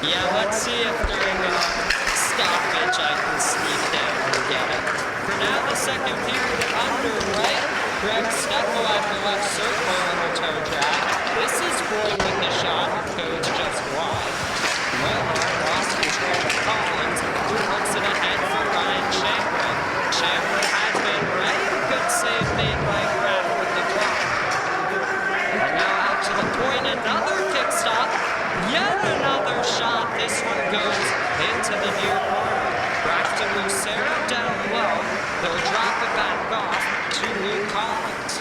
Yeah, let's see if during stoppage I can sneak down and get it. For now, the second period underway. Greg Steffel at the left circle on the toe drag. This is Boyd with the shot. Goes just wide. Miller lost control of Collins, who puts it ahead for Ryan Chamberlain. Chamberlain has been right. Good save made by Greg with the block. And now out to the point, another kick stop. Yet another shot. This one goes into the near corner. Braxton Lucero down low. They'll drop it back off to Luke Collins.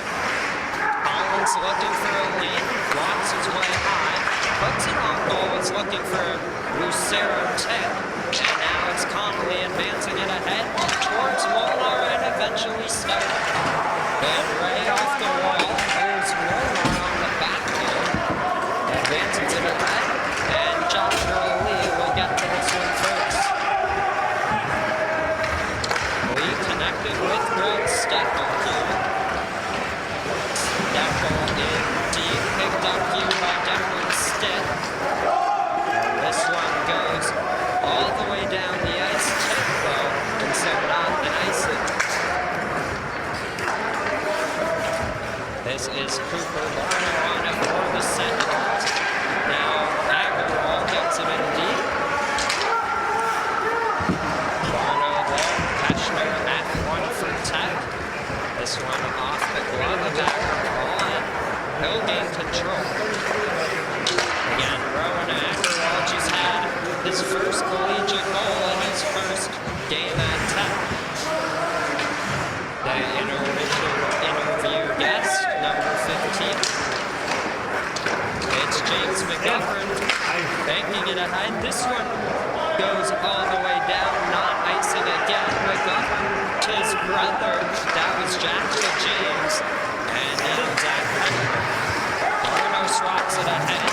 Collins looking for a lead. Walks his way high. Puts it on goal. Is looking for Lucero tip. And now it's Connolly advancing it ahead towards Molnar and eventually Steffel. And right off the wall, there's Molnar on the backhand. Advances it ahead. And Joshua Lee will get to this one first. Lee connected with Greg Steffel here. Steffel in deep, picked up here by Declan Stitt. And this one goes all the way down the ice tip though, and so not an icing. This is Cooper Barno on it for the Sentinels. Now Agarwal gets it in deep. Barno there, Peschner at one for Tech. This one off the glove of Agarwal, and he'll gain control. Again, Rowan Agarwal just had his first collegiate goal in his first game at Tech. The interview guest, number 15. It's James McGovern banking it ahead. This one goes all the way down, not icing again. McGovern to his brother, that was Jackson James, and then Zach Henry. Bruno swats it ahead,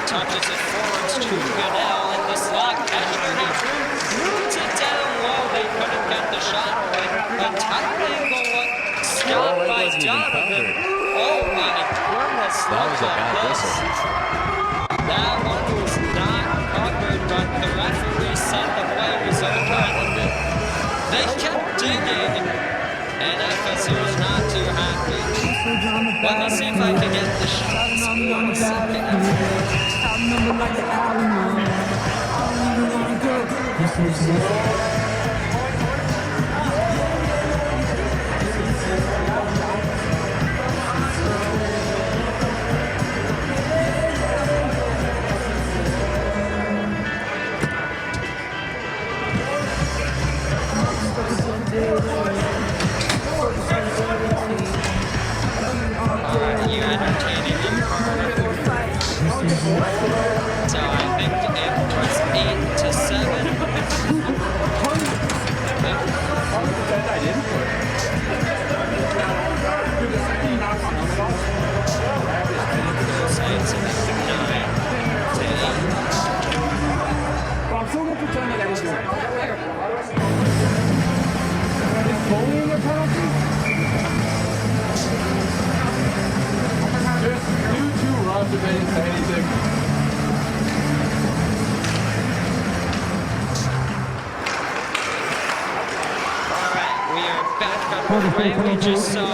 touches it forwards to Goodell in the slot. Peschner roots it down low. They couldn't get the shot away. A tight angle look stopped by Donovan. Oh my goodness, That was a look bad at this. whistle. That one was not covered, but the referee said the play was over. They kept digging, and FSU was not too happy. Let me see if I can get the shots. 1 second. You entertaining them, Carter? So I think it was 8-7. Say it's 9-8. I'm still going to pretend like I didn't do it. Is bullying a penalty? Just you two runs if they didn't say anything. Alright, we are back underway. We just saw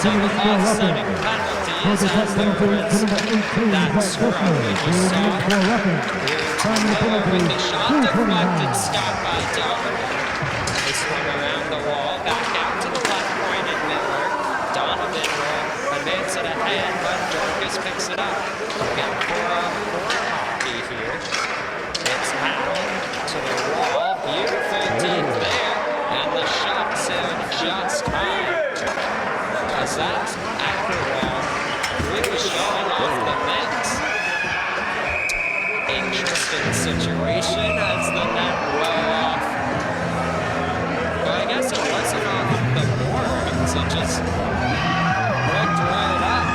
some offsetting penalties as there was that scrum we just saw. Miller with the shot deflected, stopped by Donovan. This one around the wall, back out to the left point in Miller. Donovan will advance it ahead, but Dorcas picks it up. Again, 4-on-4 hockey here. It's Howell to the wall. Beautiful just looked right up.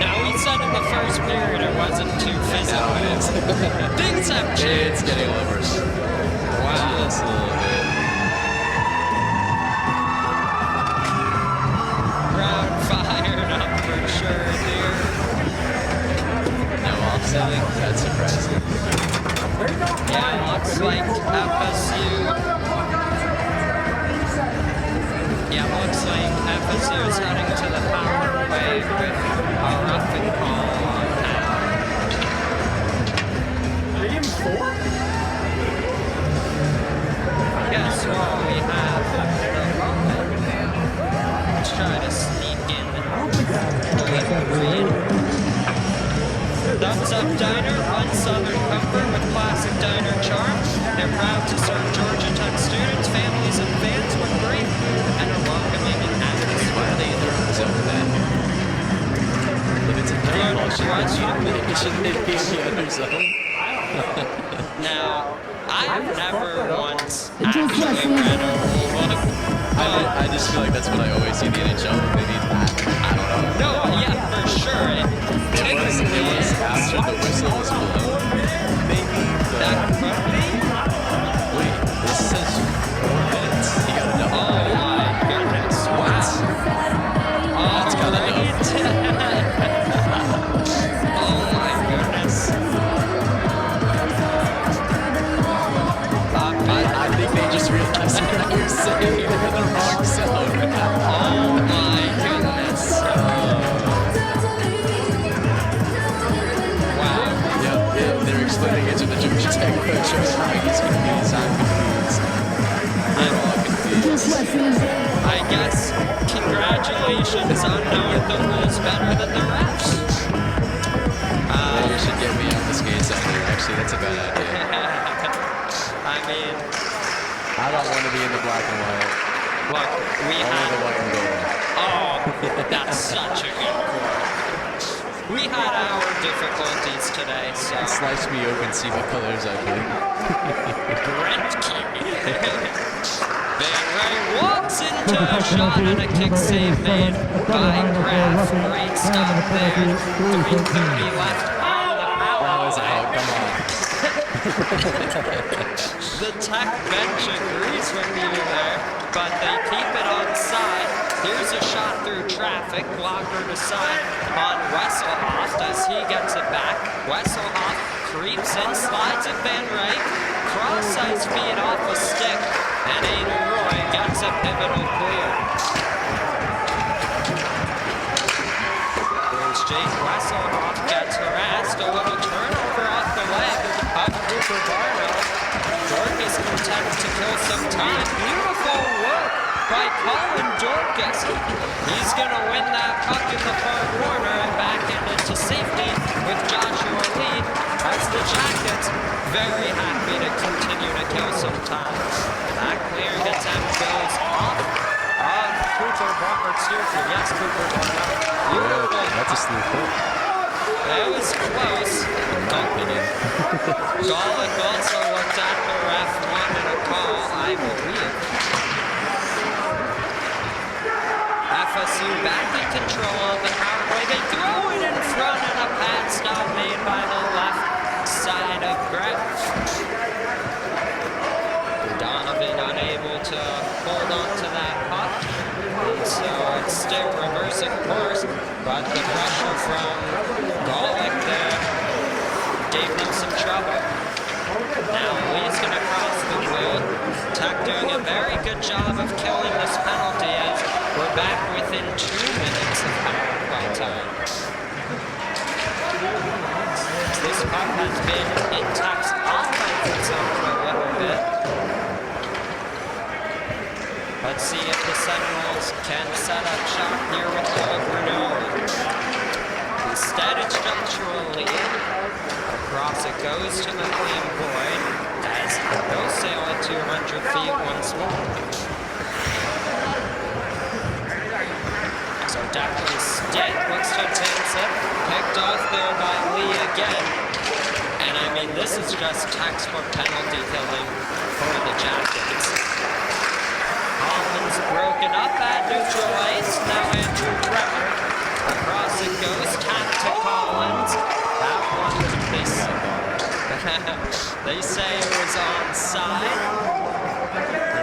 Now, we said in the first period it wasn't too physical. Now it is. Things have changed. It's getting a little worse. Wow. Just a little bit. Crowd fired up for sure here. No offsetting. That's surprising. Yeah, looks like FSU. Yeah, looks like FSU is heading to the power play with a roughing call on now. Guess what we have at the moment? Let's try to sneak in a little read. Thumbs Up Diner, one Southern comfort with classic diner charm. They're proud to serve Georgia Tech students, families, and fans with great food and a welcoming atmosphere. Why are they in their own zone then? If it's a paintball shooting, shouldn't it be in the other zone? Now, I've never once actually read a rule book, but I just feel like that's what I always see in the NHL. They need that. I don't know. no, yeah, for sure. It was after the whistle was blown. Maybe That could be. wait, this says 4 minutes. He got a double. Oh my goodness! What? All got a right. Oh my goodness! I think they just realized what I was saying. They're in the wrong zone. Oh my goodness! Wow! Yep, they're explaining it to the Georgia Tech coach. He's confused. I'm confused. I'm all confused. I guess congratulations on knowing the rules better than the refs. You should get me on the skates out there. Actually, that's a bad idea. I mean, I don't want to be in the black and white. look, we Only the had. white and gold. Oh, that's such a good call. We had our difficulties today, so. Slice me open, see what colors I get. Brent Van Ray walks into a shot and a kick save made by Graf. Great stop there. 3:30 left on the That power was play. out. Come on. The Tech bench agrees with you there, but they keep it onside. Here's a shot through traffic, blocker to side on Wesselhoff as he gets it back. Wesselhoff creeps in, slides at Van Ray, cross-size feed off a stick, and Aiden Roy gets a pivotal clear. Here's Jake Wesselhoff, gets harassed, a little turnover off the leg of Cooper Barno. Dorcas content to kill some time. Beautiful work by Colin Dorcas. He's going to win that puck in the far corner and back into safety with Joshua Lee as the Jackets very happy to continue to kill some time. That clearing attempt goes off of Cooper Barno. Yes, Cooper Barno. Beautiful. That's a slew pull. That was close. Golick also looked at the ref, wanted a call, I believe. FSU back in control of the power play. They throw it in front and a pad stop made by the left side of Graf. Donovan unable to hold on to that puck. And so it's still reversing course, but the pressure from Golick there gave them some trouble. Now Lee's going to cross the blue. Tech doing a very good job of killing this penalty as we're back within 2 minutes of power play time. This puck has been in Tech's offensive zone for a little bit. Let's see if the Sentinels can set up shop here with Cole Brunel. Instead, it's Joshua Lee. Across it goes to McLean Boyd as they'll sail at 200 feet once more. So definitely stick, looks to advance it. Picked off there by Lee again. And I mean, this is just textbook penalty killing for the Jackets. is broken up at neutral ice. Now Andrew Bremer. Across it goes. Cat to Collins. That one, they say it was onside.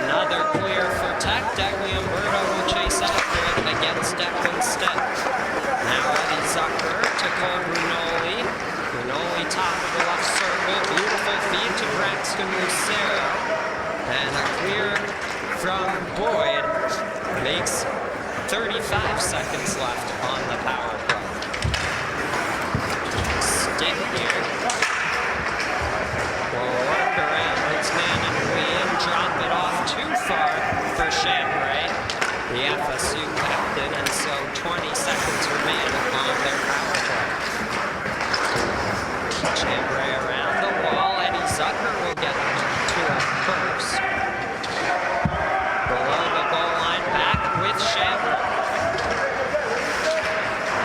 Another clear for Tech. Degley Umberto will chase after it against Declan Stepp. Now Eddie Zucker to Cole Brunoli. Brunoli top of the left circle. Beautiful feed to Braxton Lucero. And a clear from Boyd. Makes 35 seconds left on the power play. Stick here. Will work around his man and win. Drop it off too far for Chambray, the FSU captain, and so 20 seconds remain on their power play. Chambray around the wall. Eddie Zucker will get to it first. Below the goal line, back with Chambray.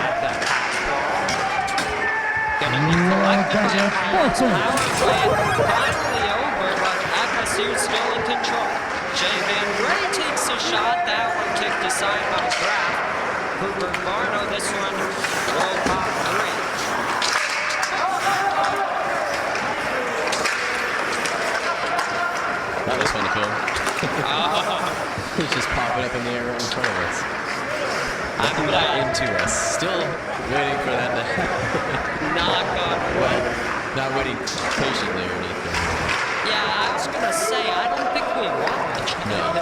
At the pass ball. Gonna be collected. Power play finally over, but FSU still in control. Jay Van Gray takes a shot. That one kicked aside by Graff. Cooper Barno, this one will pop three. That was fun to film. He's just popping up in the air right in front of us. I'm Right into us. Still waiting for that to knock on wood. not waiting patiently or anything. Yeah, I was gonna say, I don't think we watched. No.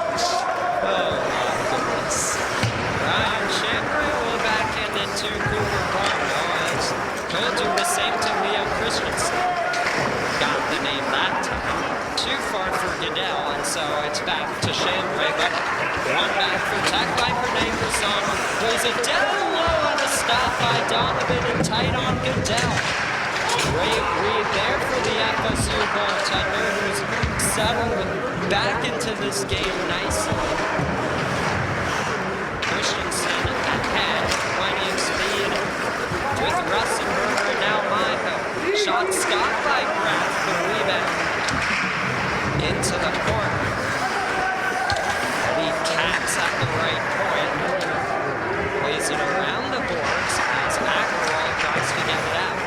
Oh my goodness. Ryan Chambray will backhand into Cooper Barno, as he'll do the same to Leo Christensen. Got the name that time. Too far for Goodell, and so it's back to Chambray, but one back for Tech by Renee Grisano. Plays it down low on a stop by Donovan and tight on Goodell. Great read there for the FSU goaltender, who's settled back into this game nicely. Christensen ahead, plenty of speed with Russenberger and now Maika. Shot stopped by Graff, the rebound into the corner. Eddie Katz at the right point. Plays it around the boards as Agarwal tries to get it out.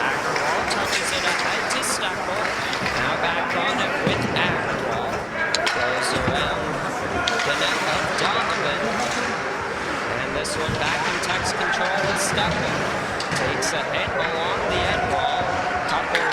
Agarwal touches it ahead to Steckel. Now back on it with Agarwal. Goes around the net of Donovan. And this one back in Tech's control with Steckel. Takes a hit along the end wall. Couple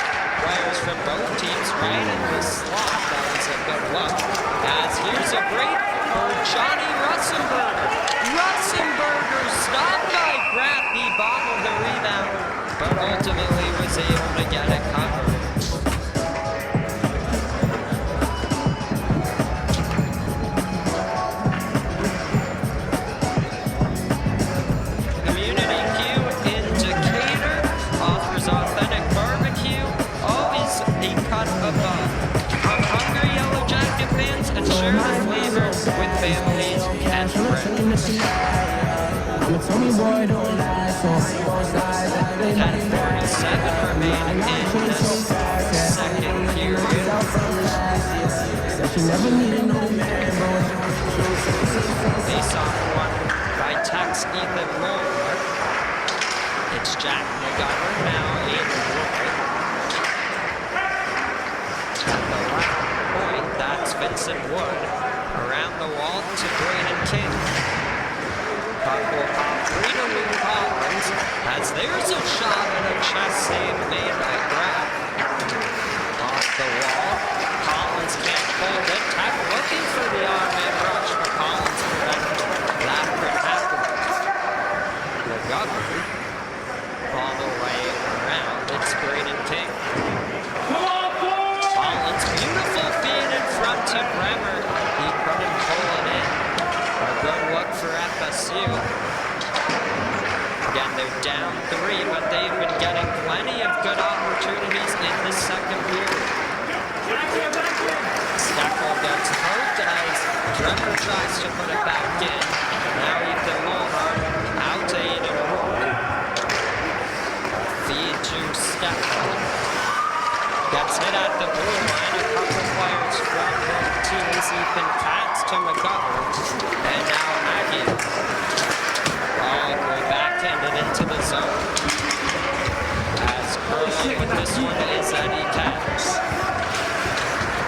players from both teams right in the slot. That was a good look. As here's a break for Johnny Russenberger. Russenberger stopped by Graff. He bottled the rebound, but ultimately was able to get it covered. Community Q in Decatur offers authentic barbecue, always a cut above. Come hungry Yellow Jacket fans and share the flavor with families and friends. At 47 remain in this second period. Face-off won by Tech's Ethan Moore. It's Jack McGovern, now Aiden Roy. At the left point, that's Vincent Wood. Around the wall to Brandon King. Puck will pop free to Luke Collins, as there's a shot and a chest save made by Graff. Off the wall, Collins can't hold it. Tech looking for the on-man rush, but Collins prevented that from happening. McGovern all the way around. It's Brandon King. Collins, beautiful feed in front to Bremer. He couldn't pull it in. A good look for FSU. Again, they're down 3, but they've been getting plenty of good opportunities in the second period. Steckel gets poked as Bremer tries to put it back in. Now Ethan Mulhart out to Aiden Roy. Feed to Steckel. Gets hit at the blue line. A couple players from both teams. open pass to McGovern. And now Maggie. Ball will backhanded into the zone. As curling with this one is Eddie Katz.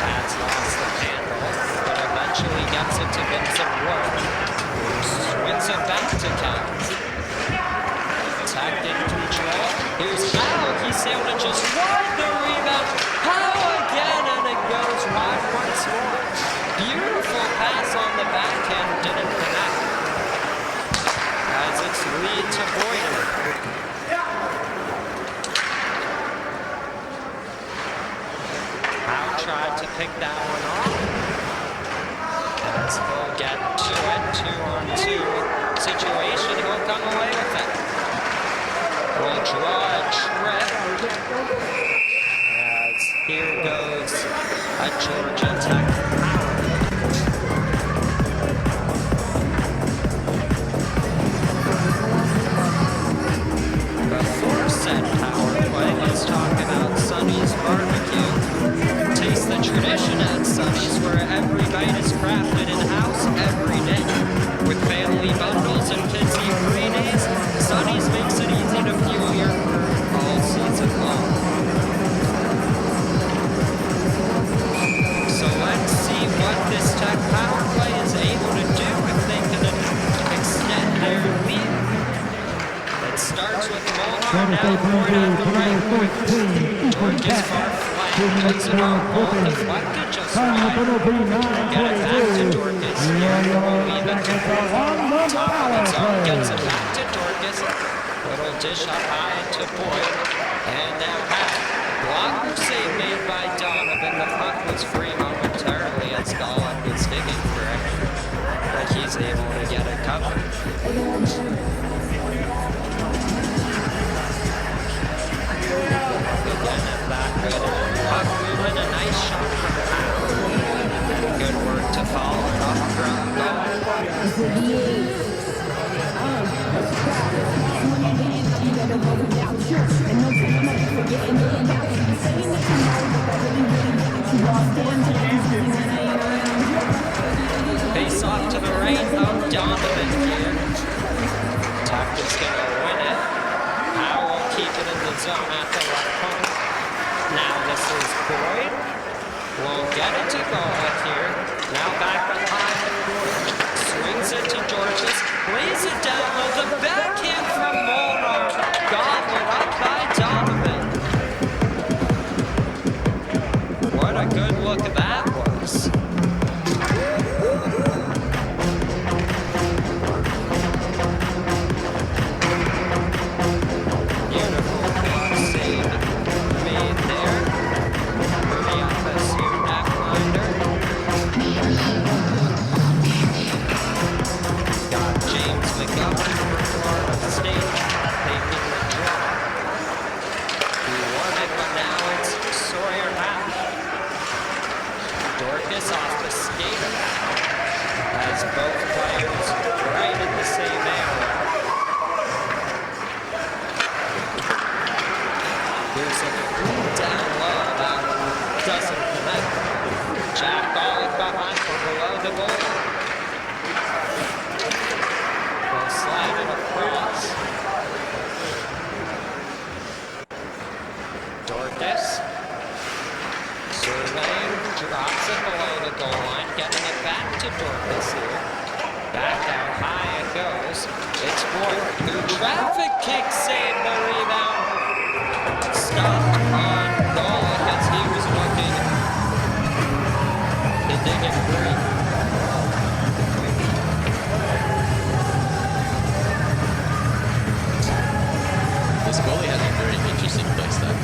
Katz lost the handle, but eventually gets it to Vincent Wood. Swings it back to Katz. Attacked in control. Here's Howe. He's able to just wide the rebound. Howe again, and it goes wide once more. Beautiful pass on the backhand, didn't connect. As it's lead to Boyden. Howe tried to pick that one off. As he'll get to it, 2-on-2 situation, he'll come away with it. Will draw a trip. As here goes a Georgia Tech power. Before said power play, let's talk about Sonny's Barbecue. Taste the tradition at Sonny's, where every bite is crafted in-house every day. With family bundles and kids eat free days, Sonny's makes it easy to fuel your crew all season long. So let's see what this Tech power play is able to do if they can extend their lead. It starts with Molnar, now Boyd at the right point. Dorcas far flank, puts it on ball, deflected just right. Get it back to Dorcas, here will leave it. Top of the zone, gets it back to Dorcas. Little dish up high to Boyd, and now back. Blocker save made by Donovan. The puck was free momentarily as Gollum was digging for it, but he's able to get it covered. Again, at back good. Puck movement, a nice shot from Howe. Good work to follow it up from goal. Face off to the right of Donovan here. Tuck is going to win it. Howe will keep it in the zone at the left point. Now this is Boyd. We'll get it to go with here. Now back behind. Swings it to Georges. Lays it down with the backhand from Molnar. Gobbled up by Donovan. What a good look that was. Beautiful glove save made there for the FSU netminder. Got James McGovern from Florida State taking the draw. He won it, but now it's Sawyer Howe. Dorcas off the skater as both players right in the same area. Here's a down low, that doesn't connect. Jack Bollig behind from below the goal. Will slide it across. Dorcas surveying, drops it below the goal line, getting it back to Dorcas here. Back out high it goes. It's Boyd who traffic kick saved the rebound. Stopped on goal as he was looking to dig it free. This goalie has a very interesting play style.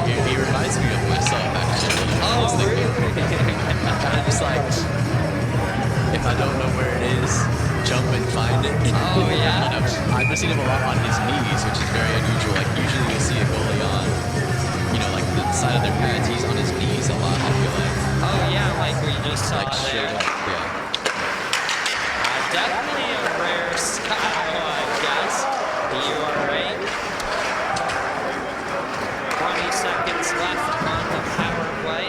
He reminds me of myself, actually. Oh, really? I'm just like, if I don't know where it is, jump and find it. Oh, yeah? You know, I've seen him a lot on his knees, which is very unusual. Like, usually you'll see a goalie on, you know, like the side of their pads. He's on his knees a lot, I feel like. Oh, yeah, like we just saw Like, straight there. up, yeah. Definitely a rare style, I guess. You are right. 20 seconds left on the power play.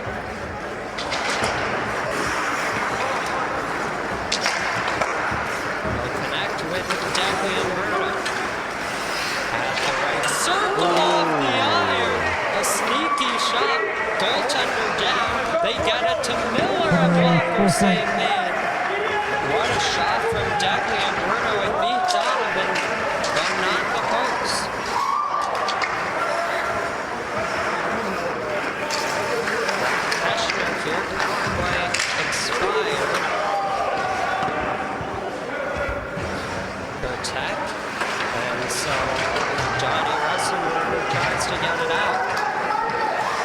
Goaltender down. They get it to Miller. A blocker save made. What a shot from Deckley and Bruno. It beat Donovan, but not the post. Heschner here. Power play expired. Protect. And so Johnny Russell tries to get it out.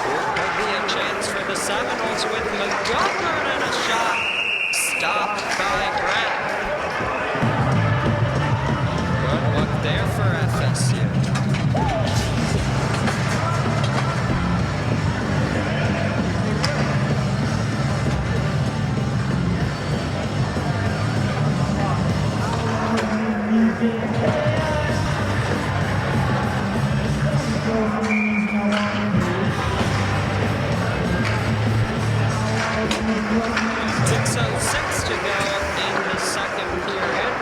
Could be a chance for the Seminoles with McGovern and a shot stopped by Grant. Good look there for FSU. To go in the second period.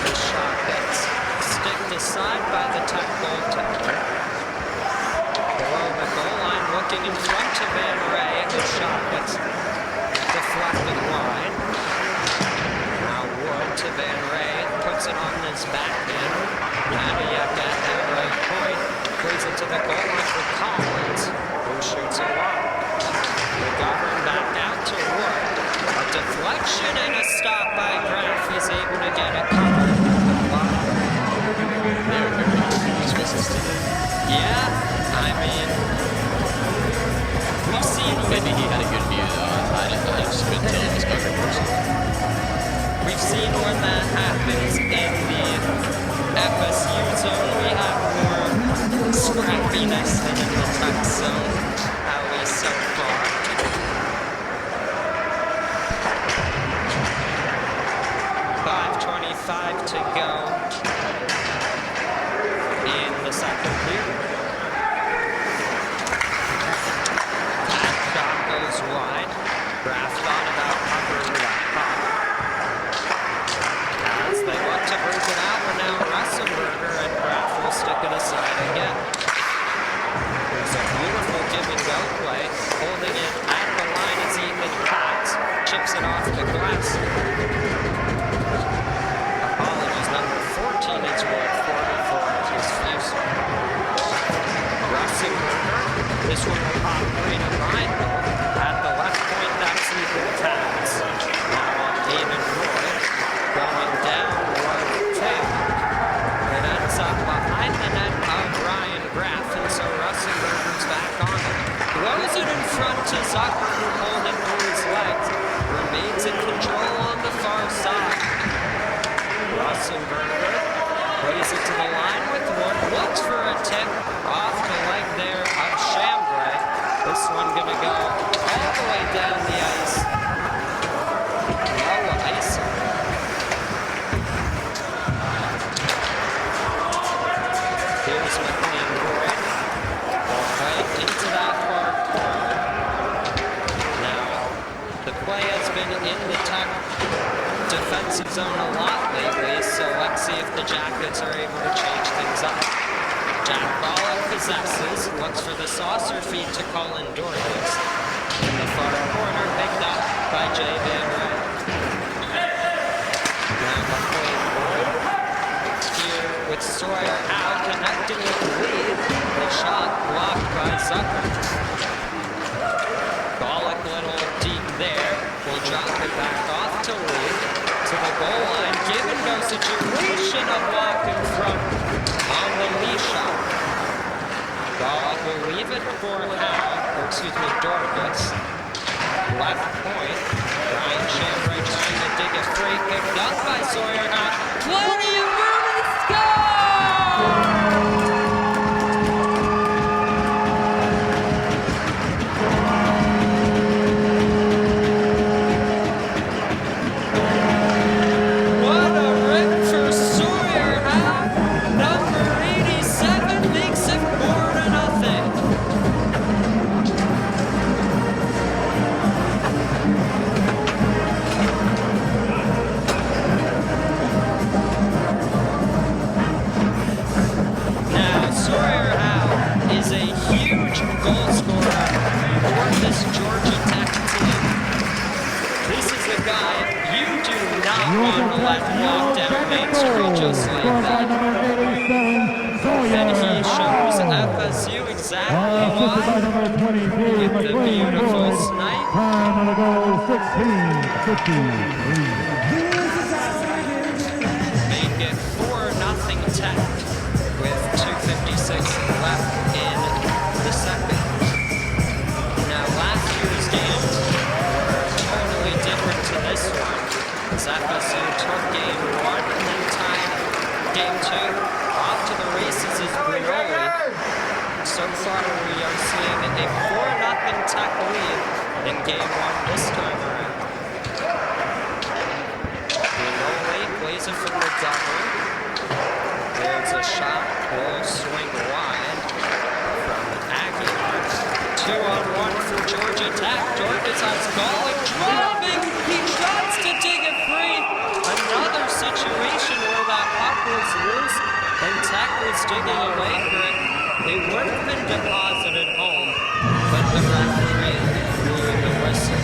The shot gets sticked aside by the Tech goaltender. Below the goal line, looking in front of Van Ray. The shot gets deflected wide. Now Wood to Van Ray, puts it on his backhand. Maniak at that right point, plays it to the goal line for Collins, who shoots it wide. McGovern back out to Wood. A deflection and a stop by Graff. He's able to get it covered. Yeah, I mean, we've seen. Maybe he had a good view though. I just couldn't tell it was covered personally. We've seen when that happens in the FSU zone. We have more scrappiness than in the Tech zone, at least so far. 5:25 to go in the second period. That shot goes wide. Graff thought about covering that puck. As they look to bring it out, but now Ressenberger and Graff will stick it aside again. There's a beautiful give and go play, holding it at the line as he mid-packs, chips it off the glass. Number 14 is worth 44 his fuse. Ressenberger, this one will pop free to Reinhold. At the left point, that's equal tags. Now on David Roy, going down one tip. It ends up behind the net of Ryan Graff, and so Ressenberger's back on it. Throws it in front to Zucker, who pulled it through his legs. Remains in control on the far side. Ressenberger plays it to the line with Wood, looks for a tip off the leg there of Chambray. This one gonna go all the way down the ice. No ice. Here's McLean Boyd. Right into that far corner. Now, the play has been in the Tech defensive zone a lot lately, so let's see if the Jackets are able to change things up. Jack Bollock possesses, looks for the saucer feed to Colin Dorcas. In the far corner, picked up by Jay Van Ray. Now McLean Boyd here with Sawyer out, connecting with the lead. The shot blocked by Zucker. Bollock little deep there, will drop it back off to Lee. To the goal line, give and go situation of walk in front on the Lee shot. Bollock will leave it for Dorcas. Left point, Ryan Chambray trying to dig it free, picked up by Sawyer out. Plenty of room to score! Goal scorer one let knock down Main Street just like that. And he shows FSU exactly why with the beautiful snipe. Time on the goal, 16:53. Make it 4-0 Tech with 2:56 left in the second. Now last year's games were totally different to this one, as FSU took game 1 and then tied game 2. Off to the races is Brioli. So far we are seeing a 4-0 Tech lead in game 1 this time around. Brioli plays it from the double. There's a shot, will swing wide from Aguilar. 2-on-1 for Georgia Tech. Georgia's has Golick driving. He tries to dig it free. Another situation where that puck was loose and Tech was digging away for it. It would have been deposited home, but the referee blew the whistle.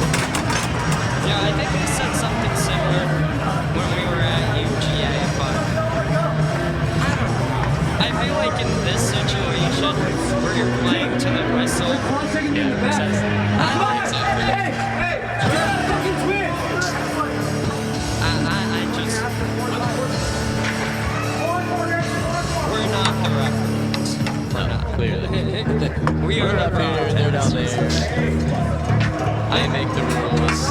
Yeah, I think we said something similar when we were at UGA, but I don't know. I feel like in this situation where you're playing to the whistle, I like it. I just, we're not the referees. We're not. Clearly. We are We're up the here, they're down broadcasters. there. I make the rules.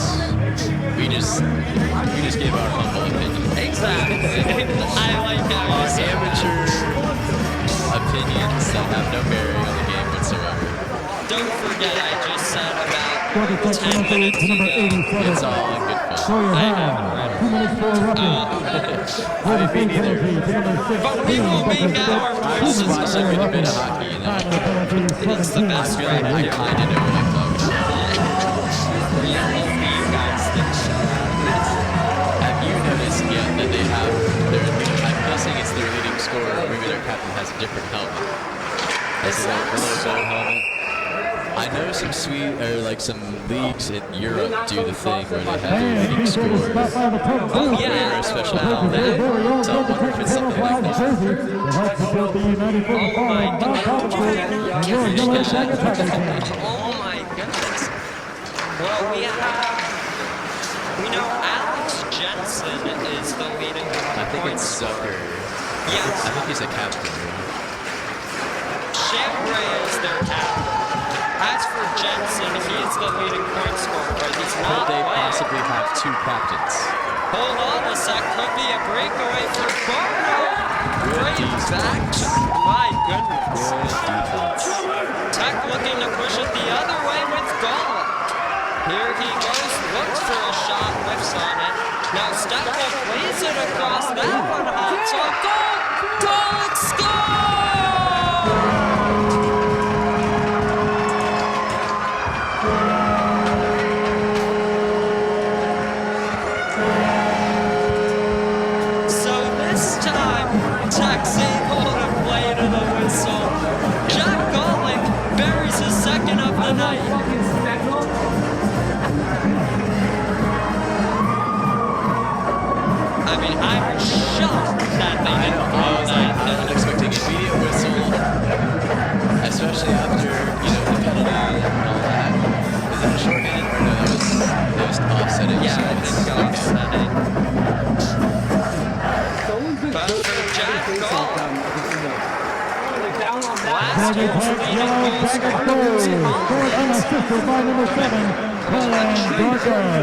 We just give our humble opinion. Exactly. I like how Our you say amateur opinions that have no bearing on the game whatsoever. Don't forget I just said Georgia about Tech 10 minutes to number ago. 87. It's all in good fun. Sawyer I Hall, haven't read it. 2 minutes for a roughing. I mean, me neither. Penalty to number 16. But we will make our I've voices watched heard. every bit of hockey, you know. Time of the penalty, It's the 17. best I feel way like to I do it. kind of know my club. We hope you guys think so. Have you noticed yet that they have their leading, I'm guessing it's their leading scorer, or maybe their captain has a different helmet. Has a little gold helmet. I know some some leagues in Europe do the thing where they have their leading scorer Oh, yeah. wear a special helmet. So I wonder if it's something like that. Oh my goodness. Oh my goodness. Well, we know Alex Jensen is the leading I think point it's Zucker. Yes. I think he's a captain. Chambray is their captain. As for Jensen, he's the leading point scorer, but he's Could not they playing. possibly have two captains? Hold on a sec, could be a breakaway for Barno. Great defense. back. My goodness. Good defense. Tech looking to push it the other way with Golick. Here he goes, looks for a shot, whiffs on it. Now Steffel plays it across that one, hops on goal. Golick scores! So this time, Tech's able to play to the whistle. Jack Golick buries his second of the night. I mean, I was shocked that they I didn't know. blow I was that. expecting immediate whistle, especially after the penalty and all that. Is that a shorthanded or no? That was offsetting. Yeah, I so think it's- offsetting. But for Jack Golick, last year's leading goal scorer was Scored unassisted by number 7, Colin Dorker.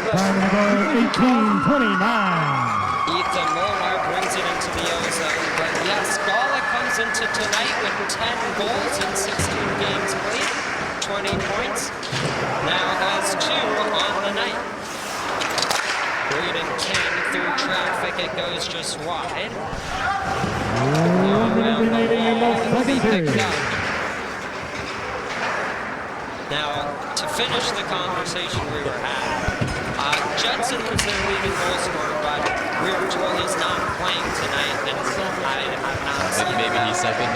Time of the goal, 18:29. Ethan Molnar brings it into the ozone, but yes, Golick comes into tonight with 10 goals in 16 games played, 20 points. Now has 2 on the night. Braden King through traffic, it goes just wide. Around the wall, will be picked up. Now, to finish the conversation we were having. Judson was their leading goal scorer, but we were told he's not playing tonight, and I have not seen Maybe he's second.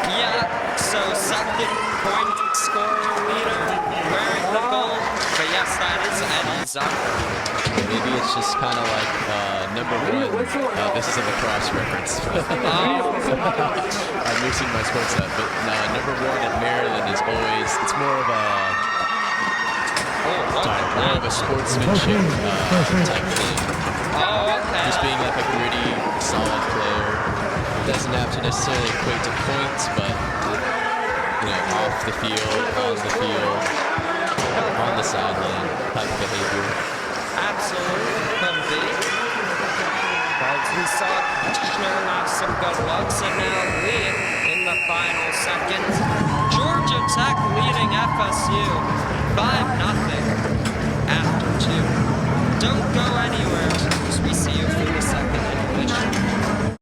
Yeah, so second point scorer leader wearing the gold, but yes, that is Eddie Zucker. Maybe it's just kind of like number one. This is a lacrosse reference. I'm losing my sports set, but number one at Maryland is always, it's more of a sportsmanship type thing. Just being like a gritty, solid player. Doesn't have to necessarily equate to points, but off the field, on the field, on the sideline type of behavior. Absolutely, could be. But we saw Kushner have some good looks, and now lead in the final seconds. Georgia Tech leading FSU 5-0 after 2. Don't go anywhere as we see you for the second intermission.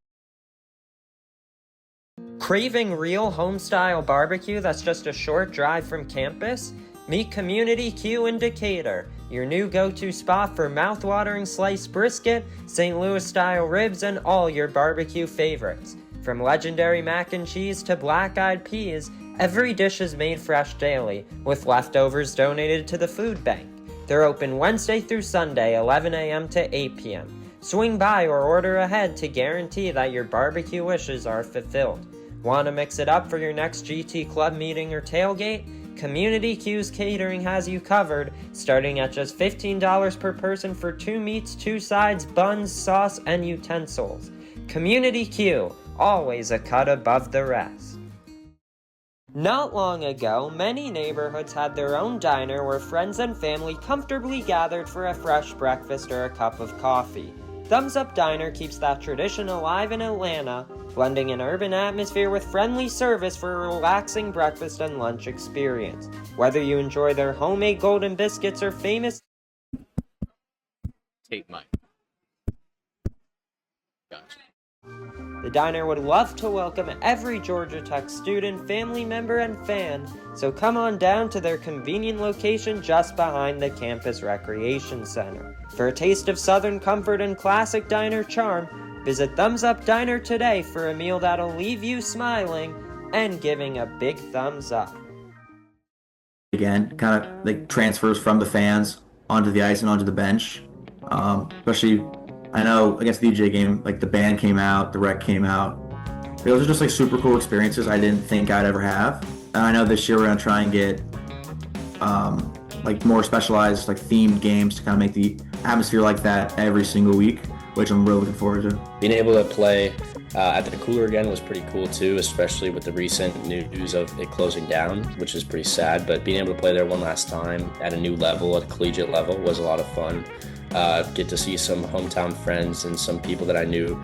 Craving real home-style barbecue that's just a short drive from campus? Meet Community Q in Decatur, your new go-to spot for mouth-watering sliced brisket, St. Louis-style ribs, and all your barbecue favorites. From legendary mac and cheese to black-eyed peas, every dish is made fresh daily, with leftovers donated to the food bank. They're open Wednesday through Sunday, 11 a.m. to 8 p.m. Swing by or order ahead to guarantee that your barbecue wishes are fulfilled. Want to mix it up for your next GT Club meeting or tailgate? Community Q's Catering has you covered, starting at just $15 per person for 2 meats, 2 sides, buns, sauce, and utensils. Community Q, always a cut above the rest. Not long ago, many neighborhoods had their own diner where friends and family comfortably gathered for a fresh breakfast or a cup of coffee. Thumbs Up Diner keeps that tradition alive in Atlanta, blending an urban atmosphere with friendly service for a relaxing breakfast and lunch experience. Whether you enjoy their homemade golden biscuits or famous Tape mic. Gotcha. The diner would love to welcome every Georgia Tech student, family member, and fan, so come on down to their convenient location just behind the campus recreation center. For a taste of Southern comfort and classic diner charm, visit Thumbs Up Diner today for a meal that'll leave you smiling and giving a big thumbs up. Again, kind of like transfers from the fans onto the ice and onto the bench. Especially, I know against the DJ game, like the band came out, the rec came out. Those are just like super cool experiences I didn't think I'd ever have. And I know this year we're gonna try and get like more specialized, like themed games to kind of make the atmosphere like that every single week, which I'm really looking forward to. Being able to play at the Cooler again was pretty cool too, especially with the recent news of it closing down, which is pretty sad. But being able to play there one last time at a new level, at a collegiate level, was a lot of fun. Get to see some hometown friends and some people that I knew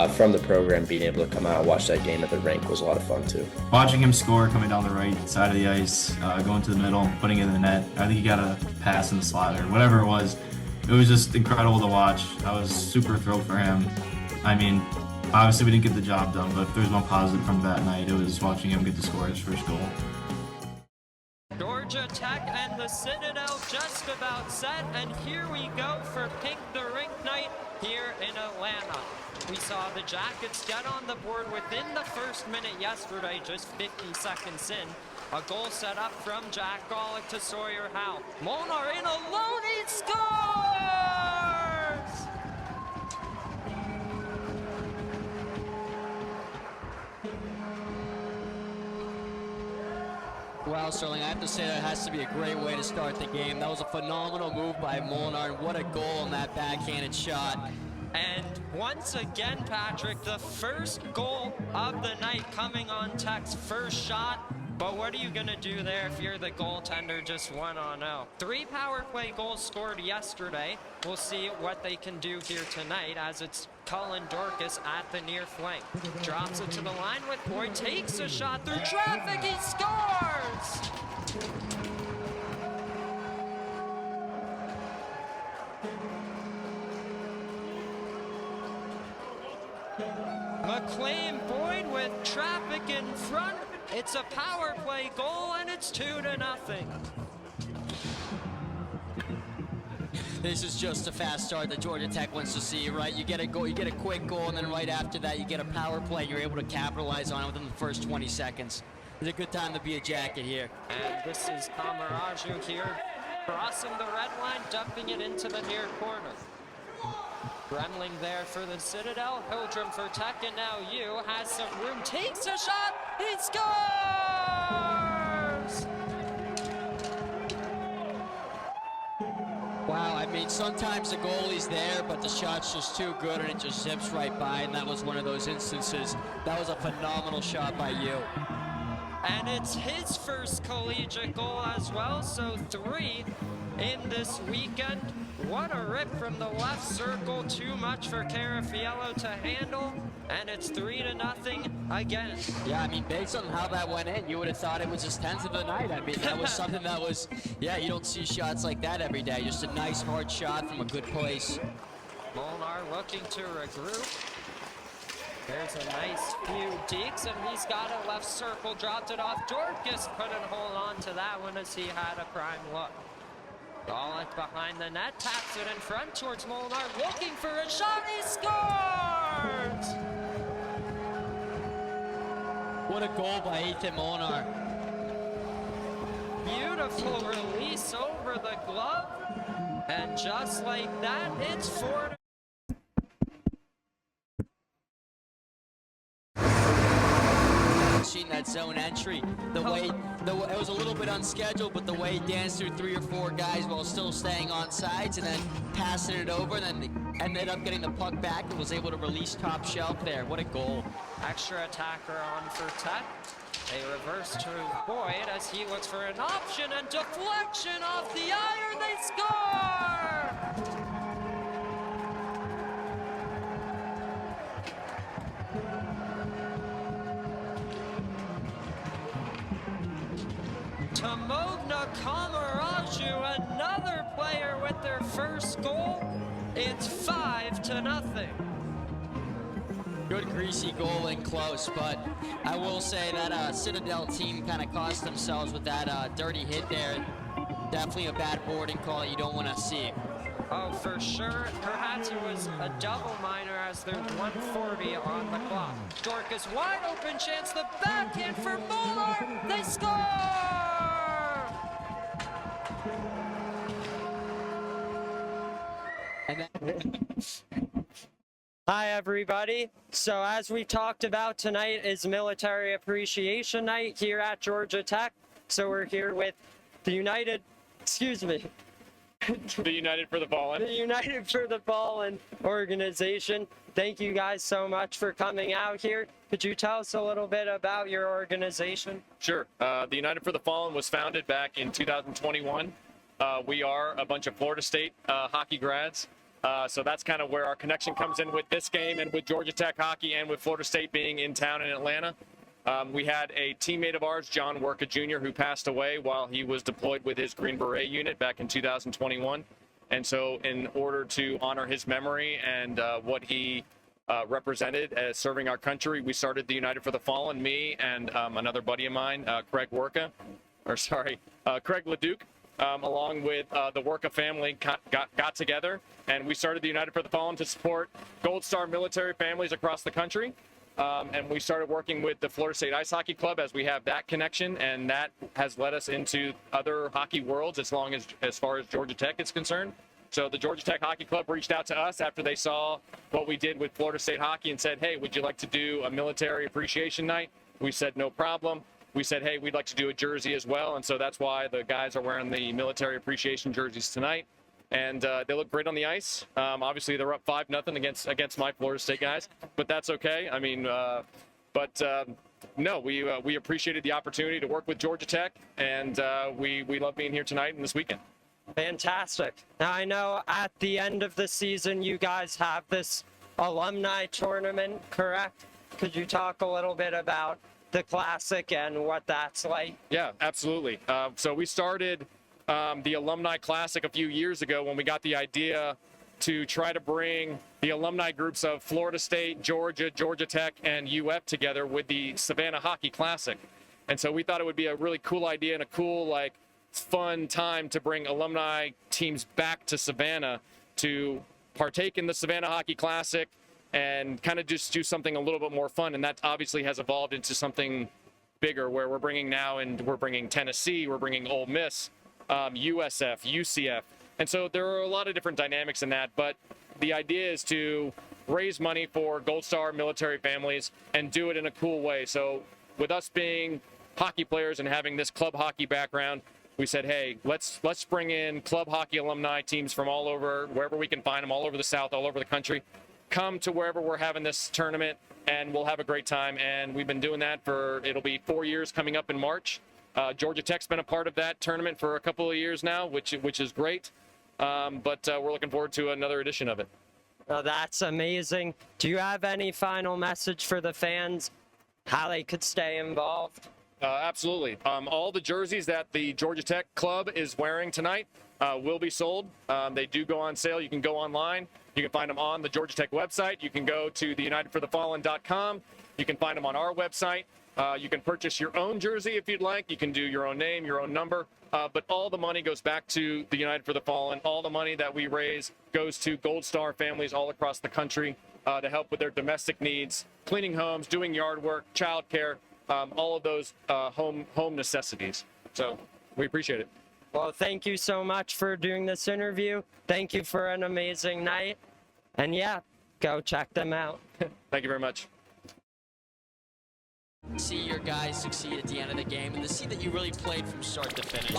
from the program being able to come out and watch that game at the rink was a lot of fun too. Watching him score coming down the right side of the ice, going to the middle, putting it in the net. I think he got a pass in the slot or whatever it was. It was just incredible to watch. I was super thrilled for him. I mean, obviously we didn't get the job done, but if there's one positive from that night, it was watching him get to score his first goal. Georgia Tech and the Citadel just about set, and here we go for Pink the Rink night here in Atlanta. We saw the Jackets get on the board within the first minute yesterday, just 50 seconds in. A goal set up from Jack Golick to Sawyer Howe. Molnar in alone, he scores! Well, Sterling, I have to say that has to be a great way to start the game. That was a phenomenal move by Molnar, and what a goal on that backhanded shot. And once again, Patrick, the first goal of the night coming on Tech's first shot. But what are you going to do there if you're the goaltender just 1-0? 3 power play goals scored yesterday. We'll see what they can do here tonight as it's Cullen Dorcas at the near flank. Drops it to the line with Boyd, takes a shot through traffic, he scores! McLean Boyd with traffic in front, It's a power play goal, and it's 2-0. This is just a fast start that Georgia Tech wants to see, right? You get a goal, you get a quick goal, and then right after that, you get a power play. You're able to capitalize on it within the first 20 seconds. It's a good time to be a Jacket here. And this is Kamaraju here, crossing the red line, dumping it into the near corner. Gremling there for the Citadel, Hildrum for Tech, and now you has some room, takes a shot, he scores! Wow, I mean, sometimes the goalie's there, but the shot's just too good and it just zips right by, and that was one of those instances. That was a phenomenal shot by you. And it's his first collegiate goal as well, so 3 in this weekend. What a rip from the left circle, too much for Carafiello to handle, and it's 3-0 again. Yeah, I mean, based on how that went in, you would have thought it was his 10th of the night. I mean, that was something that was, yeah, you don't see shots like that every day. Just a nice hard shot from a good place. Molnar looking to regroup. There's a nice few deeks, and he's got a left circle, dropped it off. Dorcas couldn't hold on to that one as he had a prime look. Golick behind the net, taps it in front towards Molnar, looking for a shot, he scores! What a goal by Ethan Molnar. Beautiful release over the glove, and just like that, it's 4-0. Seen that zone entry, it was a little bit unscheduled, but the way he danced through 3 or 4 guys while still staying on sides and then passing it over, and then ended up getting the puck back and was able to release top shelf there. What a goal. Extra attacker on for Tech. A reverse to Boyd as he looks for an option, and deflection off the iron, they score! Tamogna Kamaraju, another player with their first goal. It's 5-0. Good greasy goal and close, but I will say that Citadel team kind of cost themselves with that dirty hit there. Definitely a bad boarding call that you don't want to see. Oh, for sure. Perhaps it was a double minor as there's 1:40 on the clock. Dorcas wide open chance, the backhand for Molnar. They score! And then Hi, everybody. So as we talked about, tonight is Military Appreciation Night here at Georgia Tech. So we're here with the United for the Fallen. The United for the Fallen organization. Thank you guys so much for coming out here. Could you tell us a little bit about your organization? Sure. The United for the Fallen was founded back in 2021. We are a bunch of Florida State hockey grads. So that's kind of where our connection comes in with this game and with Georgia Tech hockey and with Florida State being in town in Atlanta. We had a teammate of ours, John Worka Jr., who passed away while he was deployed with his Green Beret unit back in 2021. And so in order to honor his memory and what he represented as serving our country, we started the United for the Fallen, me and another buddy of mine, Craig LeDuc, along with the Worka family got together, and we started the United for the Fallen to support Gold Star military families across the country. And we started working with the Florida State Ice Hockey Club as we have that connection, and that has led us into other hockey worlds as far as Georgia Tech is concerned. So the Georgia Tech Hockey Club reached out to us after they saw what we did with Florida State Hockey and said, hey, would you like to do a military appreciation night? We said, no problem. We said, hey, we'd like to do a jersey as well. And so that's why the guys are wearing the military appreciation jerseys tonight. And they look great on the ice. Obviously, they're up 5-0 against my Florida State guys, but that's okay. I mean, no, we appreciated the opportunity to work with Georgia Tech, and we love being here tonight and this weekend. Fantastic. Now, I know at the end of the season, you guys have this alumni tournament, correct? Could you talk a little bit about the Classic and what that's like? Yeah, absolutely. So we started the Alumni Classic a few years ago when we got the idea to try to bring the alumni groups of Florida State, Georgia, Georgia Tech, and UF together with the Savannah Hockey Classic. And so we thought it would be a really cool idea and a cool, like, fun time to bring alumni teams back to Savannah to partake in the Savannah Hockey Classic and kind of just do something a little bit more fun. And that obviously has evolved into something bigger, where we're bringing Tennessee, we're bringing Ole Miss, USF, UCF. And so there are a lot of different dynamics in that, but the idea is to raise money for Gold Star military families and do it in a cool way. So with us being hockey players and having this club hockey background, we said, hey, let's bring in club hockey alumni teams from all over, wherever we can find them, all over the South, all over the country. Come to wherever we're having this tournament, and we'll have a great time. And we've been doing that it'll be 4 years coming up in March. Georgia Tech's been a part of that tournament for a couple of years now, which is great. But we're looking forward to another edition of it. Well, that's amazing. Do you have any final message for the fans, how they could stay involved? Absolutely. All the jerseys that the Georgia Tech club is wearing tonight will be sold. They do go on sale. You can go online. You can find them on the Georgia Tech website. You can go to theunitedforthefallen.com. You can find them on our website. You can purchase your own jersey if you'd like. You can do your own name, your own number. But all the money goes back to the United for the Fallen. All the money that we raise goes to Gold Star families all across the country to help with their domestic needs, cleaning homes, doing yard work, childcare, all of those home necessities. So we appreciate it. Well, thank you so much for doing this interview. Thank you for an amazing night. And yeah, go check them out. Thank you very much. See your guys succeed at the end of the game and to see that you really played from start to finish.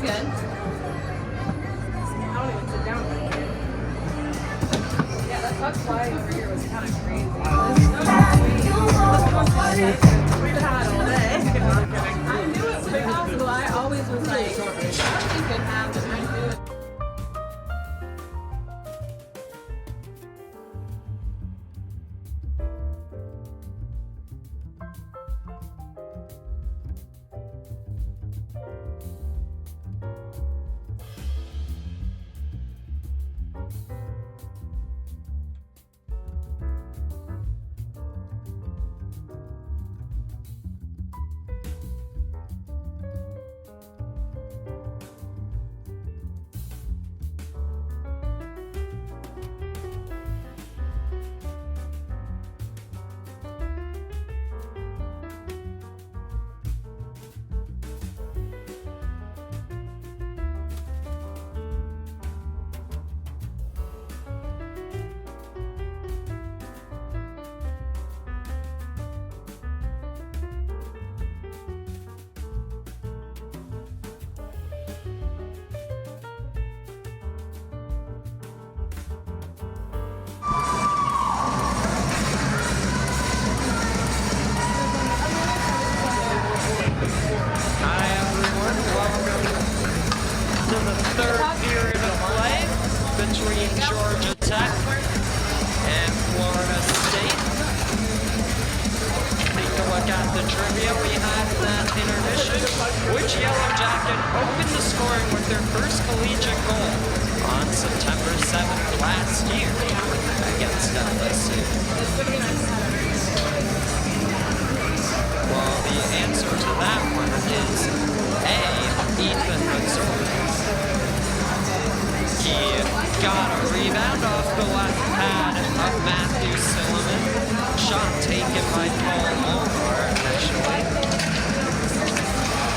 good. I don't even sit down back here. Yeah, that puck fly over here was kind of crazy. We've had all day. I knew it was possible. I always was like, nothing could happen. I knew it. that intermission, which Yellow Jacket opened the scoring with their first collegiate goal on September 7th last year against FSU. Well, the answer to that one is A, Ethan Missouri. He got a rebound off the left pad of Matthew Silliman. Shot taken by Paul Mulvar initially.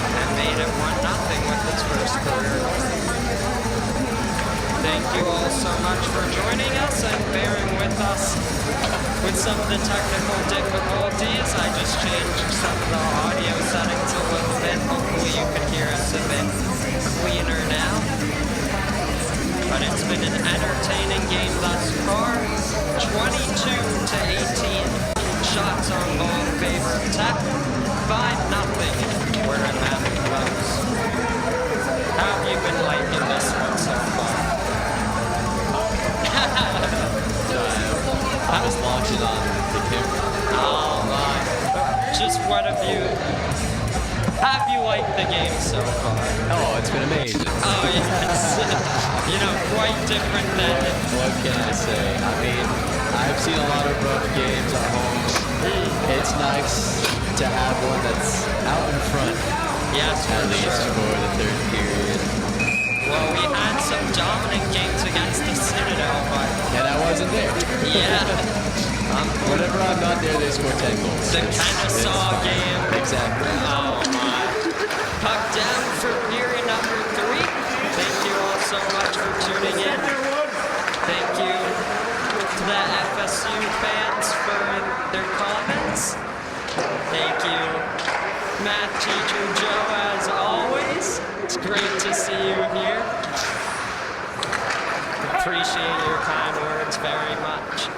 And made it 1-0 with his first career goal. Thank you all so much for joining us and bearing with us with some of the technical difficulties. I just changed some of the audio settings a little bit. Hopefully you can hear us a bit cleaner now. But it's been an entertaining game thus far. 22-18. Shots on goal in favor of Tech. 5-0. We're in Matthew Rose. How have you been liking this one so far? I was watching on the camera. Oh my. Just what have you liked the game so far? Oh, it's been amazing. Oh yes. You know, quite different than... What can I say? I mean, I've seen a lot of rough games at home. It's nice to have one that's out in front. Yes, at least for the third period. Well, we had some dominant games against the Citadel, but... And I wasn't there. Yeah. Whenever I'm not there, they score 10 goals. The Kennesaw game. Exactly. Oh my. Puck down for period number 3. Thank you all so much for tuning in. Thank you to the FSU fans for their comments. Thank you, Math Teacher Joe, as always. It's great to see you here. Appreciate your kind words very much.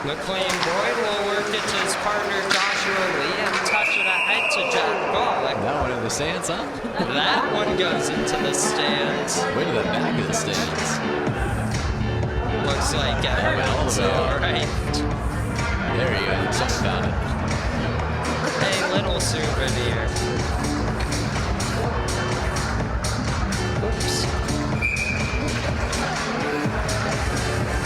McLean Boyd will work it to his partner Joshua Lee and touch it ahead to Jack Golick. That one in the stands, huh? That one goes into the stands. Way to the back of the stands. Looks like everyone's alright. There you go. Someone found it. A little souvenir. Oops.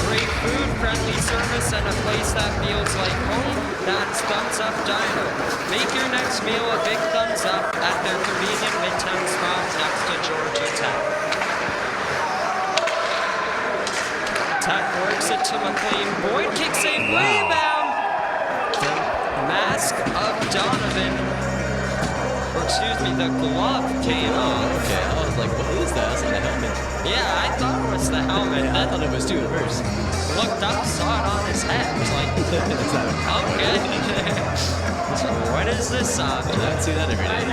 Great food, friendly service, and a place that feels like home. That's Thumbs Up Diner. Make your next meal a big thumbs up at their convenient midtown spot next to Georgia Tech. Tech works it to McLean. Boyd kicks a rebound. The mask of Donovan. Or excuse me, the glove came off. Okay, I was like, what is that? Is that a helmet? Yeah, I thought it was the helmet. Yeah, I thought it was too at first. Looked up, saw it on his head. Was like, okay. So what is this object? I don't see that every day.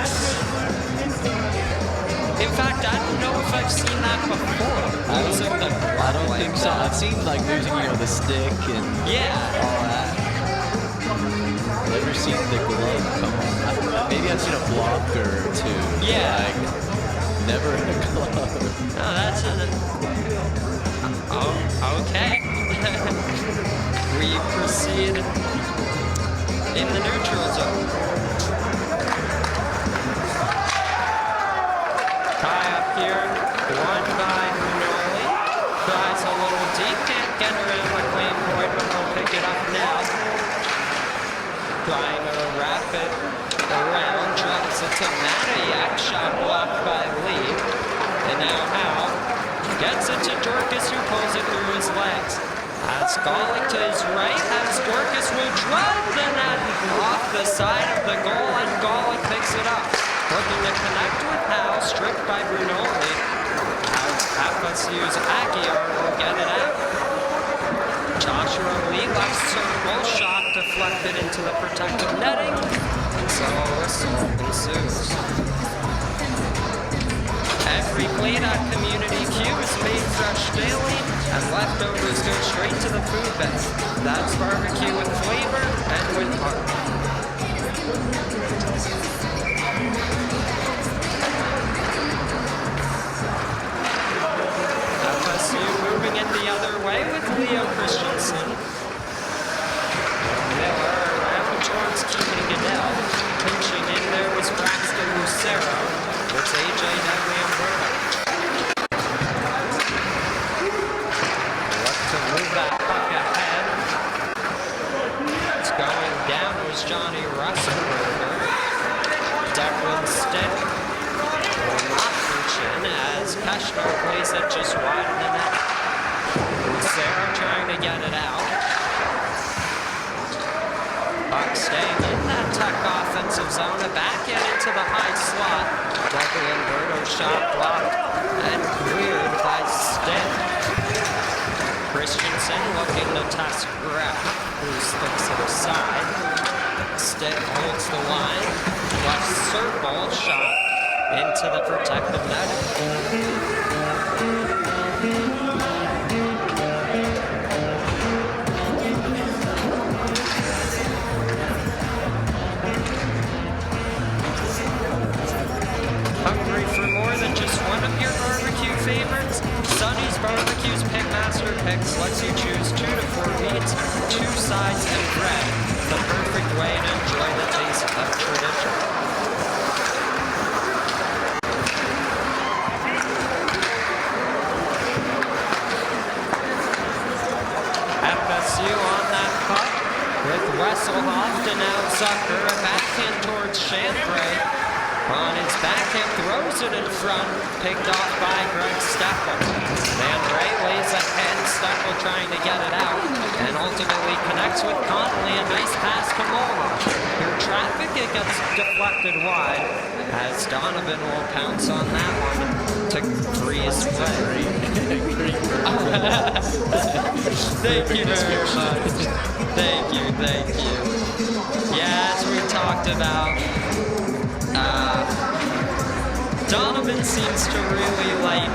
In fact, I don't know if I've seen that before. I don't think so. I've seen like losing, the stick and all that. I've never seen the glove come on. Maybe I've seen a blocker or two. Yeah. Like, never a glove. No, that's okay. We proceed in the neutral zone. Tie up here, won by Manoli. Tries a little deep, can't get around McLean Boyd, but he'll pick it up now. Trying to wrap it around, drops it to Matayak, shot blocked by Lee. And now Howe gets it to Dorcas, who pulls it through his legs. As Golick to his right, as Dorcas will drive the net off the side of the goal, and Golick picks it up. Looking to connect with Howe, stripped by Brunoli. FSU's Aguiar will get it out. Joshua Lee left circle, shot deflected into the protective netting, and so a whistle ensues. Every plate at Community Q is made fresh daily, and leftovers go straight to the food bank. That's barbecue with flavor and with heart. FSU moving it the other way with Leo Christensen. Miller around towards Keegan Goodell, pinching in going down was Johnny Russenberger. Declan Stick will not reach in as Keshner plays it just wide of the net. Sarah trying to get it out. Buck staying in that Tech offensive zone, back into the high slot. Double Inverto shot blocked and cleared by Stick. Christensen looking to test Graf, who sticks it aside. Stick holds the line. Left circle shot into the protective net. Hungry for more than just one of your barbecue favorites? Sonny's Barbecue's Pitmaster Picks lets you choose 2 to 4 meats, 2 sides, and bread. The perfect way to enjoy the taste of tradition. FSU on that puck with Wesselhoff to now Zucker, a backhand towards Chambray. On his backhand, throws it in front, picked off by Greg Steffel. Van Ray lays ahead, Steffel trying to get it out, and ultimately connects with Connolly. A nice pass to Mola. Here traffic, it gets deflected wide, as Donovan will pounce on that one to freeze play. Thank you very much. Thank you. Yeah, as we talked about, Donovan seems to really like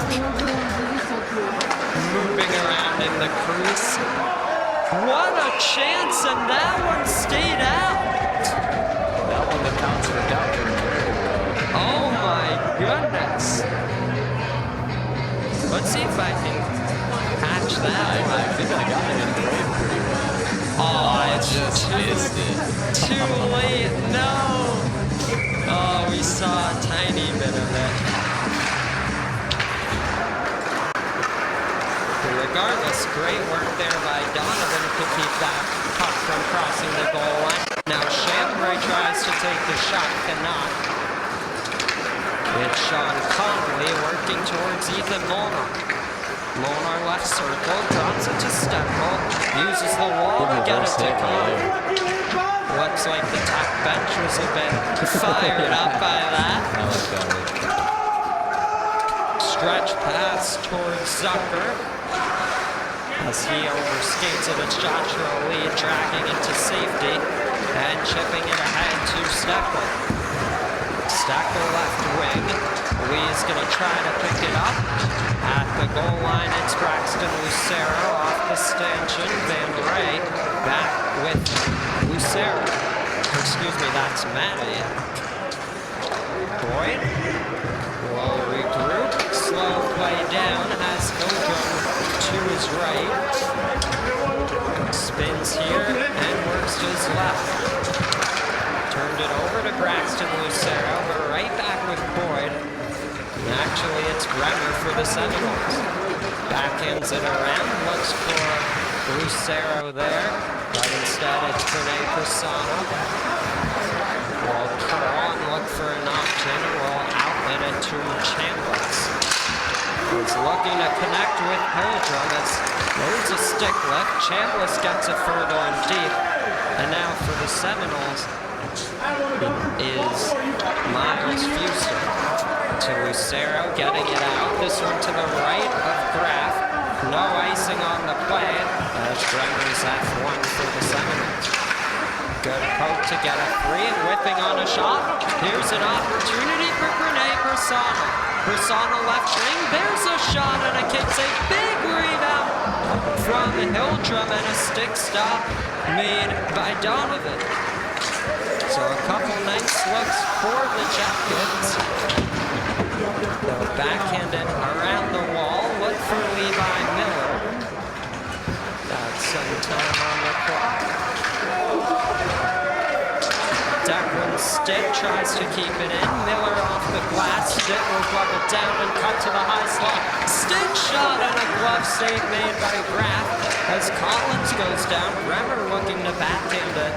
moving around in the crease. What a chance, and that one stayed out. That one the pounds worked out for him. Oh my goodness. Let's see if I can patch that one. I think I got it in frame pretty well. Oh, I just missed it. Too late, no. Oh, we saw a tiny bit of it. Regardless, great work there by Donovan to keep that puck from crossing the goal line. Now Chambray tries to take the shot, cannot. It's Sean Connolly working towards Ethan Molnar. Molnar left circle, drops it to Steffel, uses the wall to get it to Connolly. Looks like the top bench was a bit fired up by that. Stretch pass towards Zucker. As he overskates it, it's Joshua Lee dragging it to safety and chipping it ahead to Steffel. Steffel left wing. Lee's going to try to pick it up. At the goal line, it's Braxton Lucero off the stanchion. Van Ray back with Lucero. Excuse me, that's Matty. Boyd will regroup. Slow play down. Has Hildrum to his right. Spins here and works to his left. Turned it over to Braxton Lucero, but right back with Boyd. And actually, it's Bremer for the Seminoles. Backhands it around, looks for Lucero there, but instead it's Brene Persano. Will curl and look for an option, will outlet it to Chambliss. He's looking to connect with Hildrum as there's a stick lift. Chambliss gets it further and deep. And now for the Seminoles is Miles Fuster. To Lucero, getting it out. This one to the right of Graf. No icing on the play as Bremer's F1 for the Seminoles. Good poke to get a free and whipping on a shot. Here's an opportunity for Brene Persano. Persano left wing. There's a shot and a kick save. Big rebound from Hildrum and a stick stop made by Donovan. So a couple nice looks for the Jackets. They'll backhand it around the wall. Look for Levi Miller. That's some time on the clock. Declan Stick tries to keep it in. Miller off the glass. Stick will glove it down and cut to the high slot. Stick shot and a glove save made by Graff as Collins goes down. Bremer looking to backhand it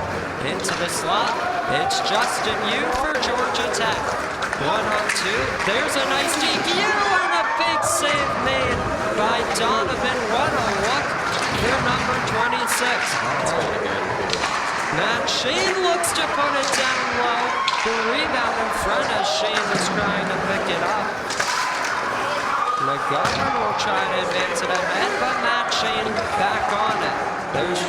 into the slot. It's Justin Yu for Georgia Tech. 1-on-2. There's a nice DQ and a big save made by Donovan. What a look for number 26. Matt Shane looks to put it down low. The rebound in front as Shane is trying to pick it up. McGovern will try to advance it ahead, but Matt Shane back on it. There's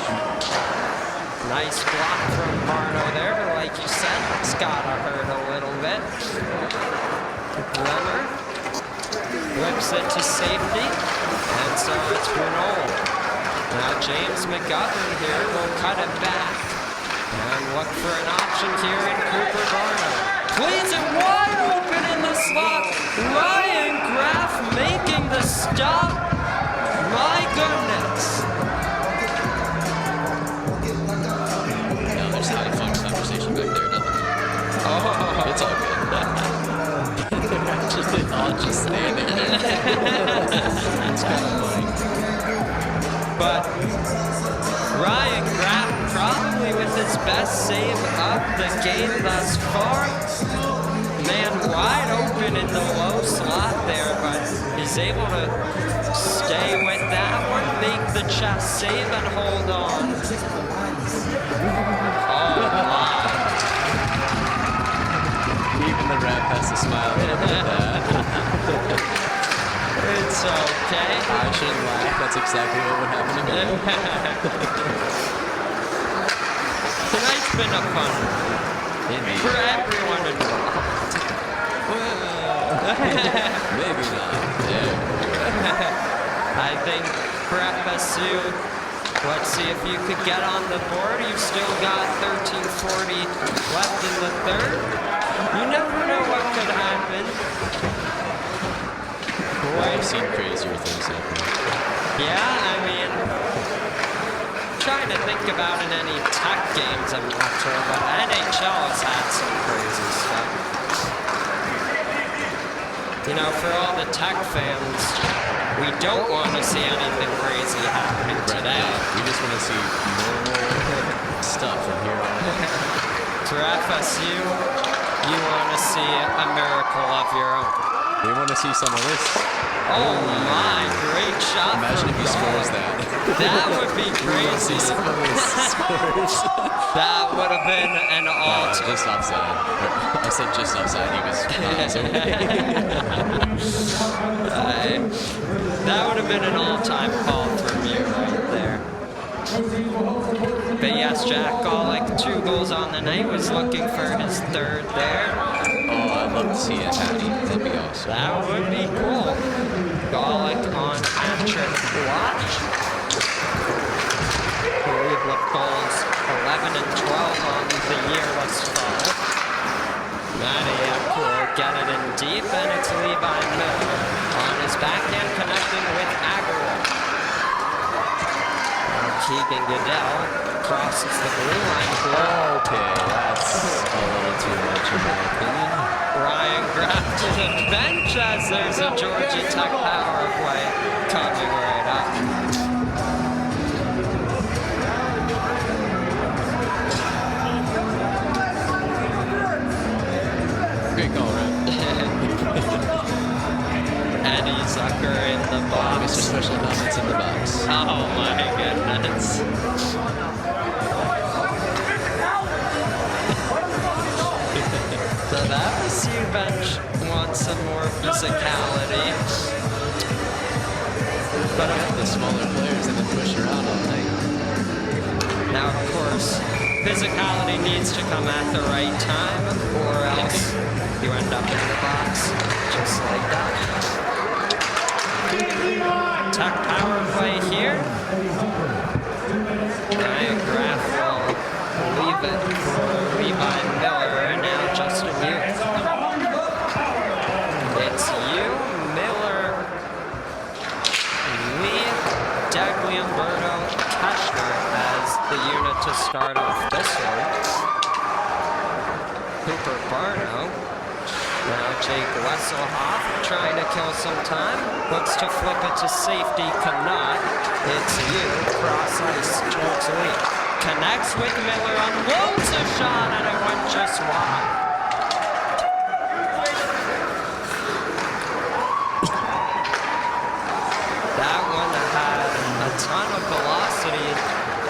nice block from Barno there, but like you said, it's gotta hurt a little bit. Bremer whips it to safety, and so it's Brunel. Now James McGovern here will cut it back and look for an option here in Cooper Barno. Plays it wide open in the slot. Ryan Graff making the stop. My goodness. Now there's high fun conversation back there, doesn't it? Oh, it's all good. They're all just standing there. That's kind of funny. But Ryan Graff probably with his best save of the game thus far. Man wide open in the low slot there, but he's able to stay with that one, make the chest save and hold on. Oh my. Even the ref has to smile at that. It's okay. I shouldn't laugh. That's exactly what would happen to me. Tonight's been a fun one for everyone involved. Maybe not. Yeah. I think for FSU, let's see if you could get on the board. You've still got 13:40 left in the third. You never know what could happen. I've seen crazier things happen. Yeah, I mean, trying to think about in any Tech games, I'm not sure, but NHL has had some crazy stuff. You know, for all the Tech fans, we don't want to see anything crazy happening today. We just want to see normal stuff from here on out. For FSU, you want to see a miracle of your own. We want to see some of this. Oh my, great shot. Imagine if he scores that. That would be crazy. See some of his scores. That would have been an all-time. Just offside. I said just offside. He was that would have been an all-time call from you right there. But yes, Jack Golick, 2 goals on the night, was looking for his third there. Oh, I'd love to see it, Hattie. That'd be awesome. That would be cool. Golick on hat-trick watch. Cleveland goals 11 and 12 on the year thus far. Madiak will get it in deep, and it's Levi Miller on his backhand connecting with Agarwal. Keegan Goodell crosses the blue line. Okay, that's a little too much in my opinion. Ryan Graff to the bench as there's a Georgia Tech power play coming right up. Great call, right? Eddie Zucker in the box. Mr. Special Comments in the box. Oh my goodness. So that receive bench wants some more physicality. But the smaller players and then push around all night. Now, of course, physicality needs to come at the right time, or else you end up in the box just like that. Tech power play here. Ryan Graff will leave it for Levi Miller, and now Justin Yu. It's Yu, Miller, Lee, Dagliamberto, Keshner as the unit to start off this one. Cooper Barno. Now Jake Wesselhoff trying to kill some time. Looks to flip it to safety, cannot. It's you, cross ice towards Lee. Connects with Miller, unloads a shot, and it went just wide. That one had a ton of velocity,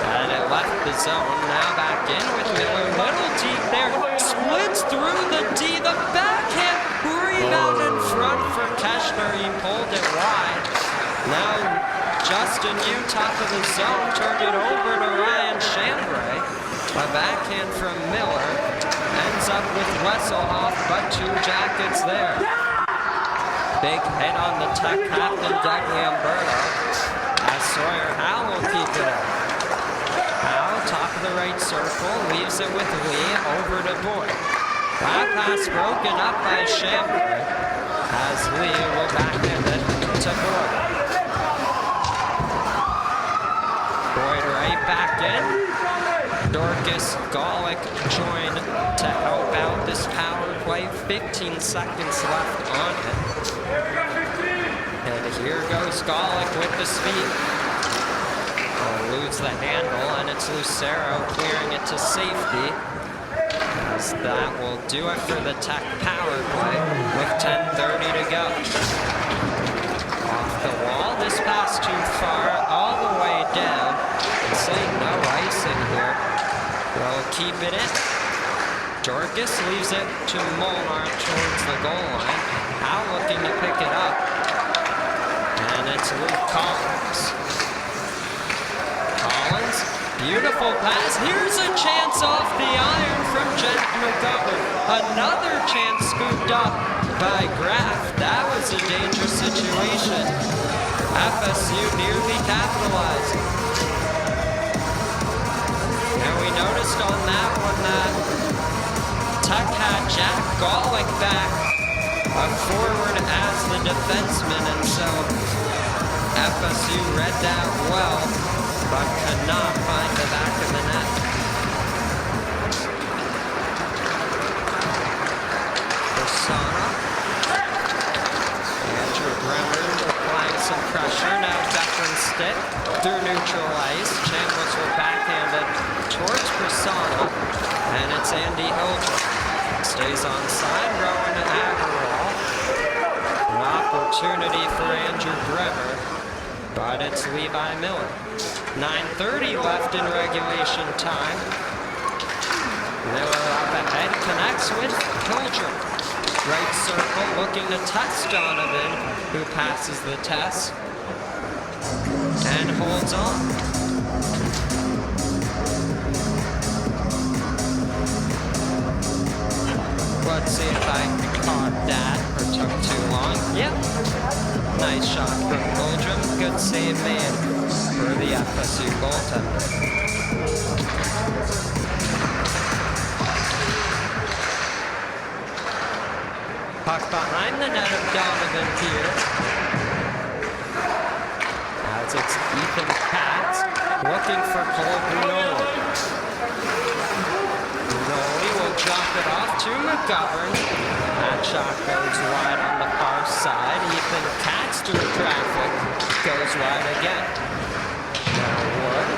and it left the zone. Now back in with Miller, little deep there, splits through the D, the backhand rebound in front for Keshner. He pulled it wide. Now Justin Yu, top of the zone, turned it over to Ryan Chambray. A backhand from Miller ends up with Wesselhoff, but 2 Jackets there. Big hit on the Tech captain, Doug Lamberto, as Sawyer Howe will keep it up. Howe, top of the right circle, leaves it with Lee, over to Boyd. That pass broken up by Chambray, as Lee will backhand it to Boyd. Boyd right back in. Dorcas Golick joined to help out this power play. 15 seconds left on it. And here goes Golick with the speed. Eludes the handle, and it's Lucero clearing it to safety. As that will do it for the Tech power play with 10:30 to go. Off the wall, this pass too far, all the way down. Saying no icing here. They'll keep it in. Dorcas leaves it to Molnar towards the goal line. Howe looking to pick it up. And it's Luke Collins. Collins, beautiful pass. Here's a chance off the iron from Jen McGovern. Another chance scooped up by Graff. That was a dangerous situation. FSU nearly capitalized. And we noticed on that one that Tech had Jack Golick back, a forward as the defenseman, and so FSU read that well, but could not find the back of the net. Persona. Andrew Bremer applying some pressure. Now Declan Stitt through neutral ice. Chambliss will backhand it towards Persona, and it's Andy Hildreth. Stays on side, Rowan Agarwal. An opportunity for Andrew Bremer, but it's Levi Miller. 9:30 left in regulation time. Miller up ahead, connects with Hildreth. Right circle, looking to test Donovan, who passes the test and holds on. Let's see if I caught that or took too long. Yep. Nice shot from Muldrum. Good save made for the FSU goaltender. Puck behind the net of Donovan here. As it's Ethan Katz looking for Cole Brunoli. Brunoli will drop it off to McGovern. That shot goes wide on the far side. Ethan Katz through traffic goes wide again. Now Wood.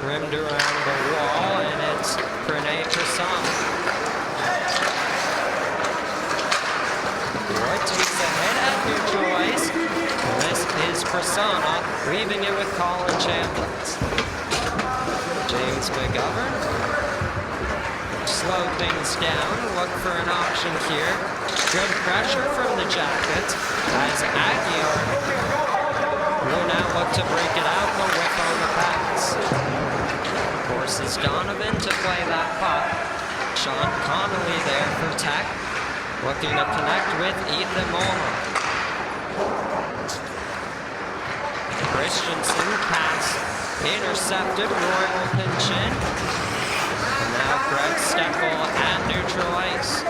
Rimmed around the wall, and it's Pranay Persona. Wood takes a hit at neutral ice. This is Persona, leaving it with Colin Chambliss. James McGovern. Slow things down, look for an option here. Good pressure from the Jackets as Aguiar will now look to break it out, but whip on the pass. Forces Donovan to play that puck. Sean Connolly there for Tech. Looking to connect with Ethan Molnar. Christensen pass intercepted. Roy will pinch in. And now Greg Steckel at neutral ice.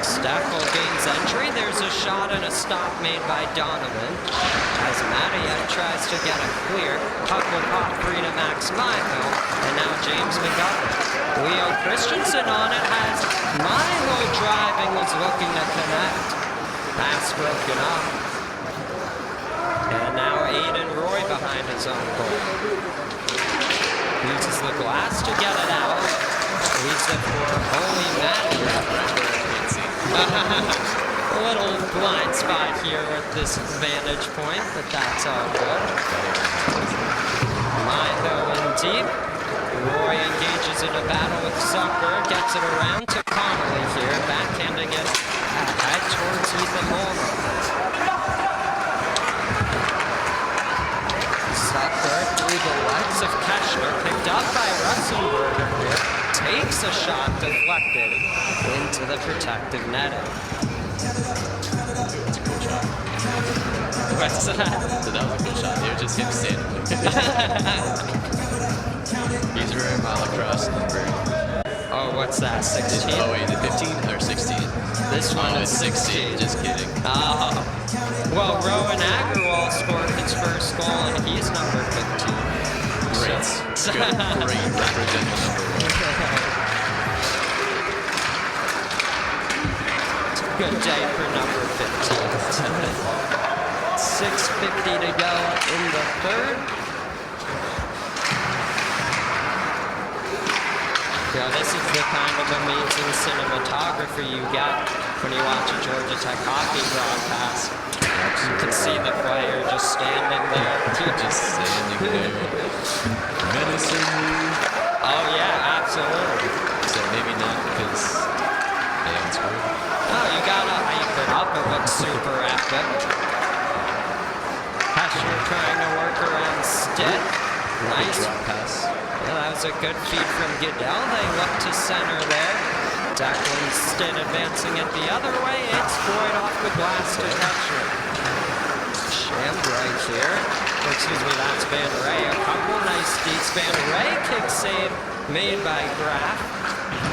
Steckel gains entry. There's a shot and a stop made by Donovan. As Mattiak tries to get a clear. Puck will pop free to Max Myhill. And now James McGovern Leo Christensen on it, has Milo driving, was looking to connect. Pass broken up. And now Aiden Roy behind his own goal. Uses the glass to get it out. Leaves it for Holy Matthew. A little blind spot here with this vantage point, but that's all good. Milo in deep. Roy engages in a battle with Zucker, gets it around to Connolly here, backhanding it ahead towards Ethan Mulder. Zucker through the legs of Keschner, picked up by Russenberger here, takes a shot deflected into the protective netting. It's a cool shot. What's that? So that was a cool shot. It was just him standing. He's wearing my lacrosse number. Oh, what's that, 16? Oh, wait, is it 15 or 16? This one is 16. Just kidding. Oh. Well, Rowan Agarwal scored his first goal, and he's number 15. Great. Great representation. Good day for number 15. 6:50 to go in the third. Yeah, this is the kind of amazing cinematography you get when you watch a Georgia Tech hockey broadcast. You can see the player just standing there. Just standing there. Menacingly. Oh yeah, absolutely. So maybe not because they haven't scored. Oh, you gotta hype it up. It looks super epic. Keschner trying to work around Stitt. Nice drop pass. Yeah, that was a good feed from Goodell. They look to center there. Declan Stitt advancing it the other way. It's Boyd off the glass to Keschner. Chambray here. Excuse me, that's Van Ray. A couple nice beats. Van Ray kick save made by Graff.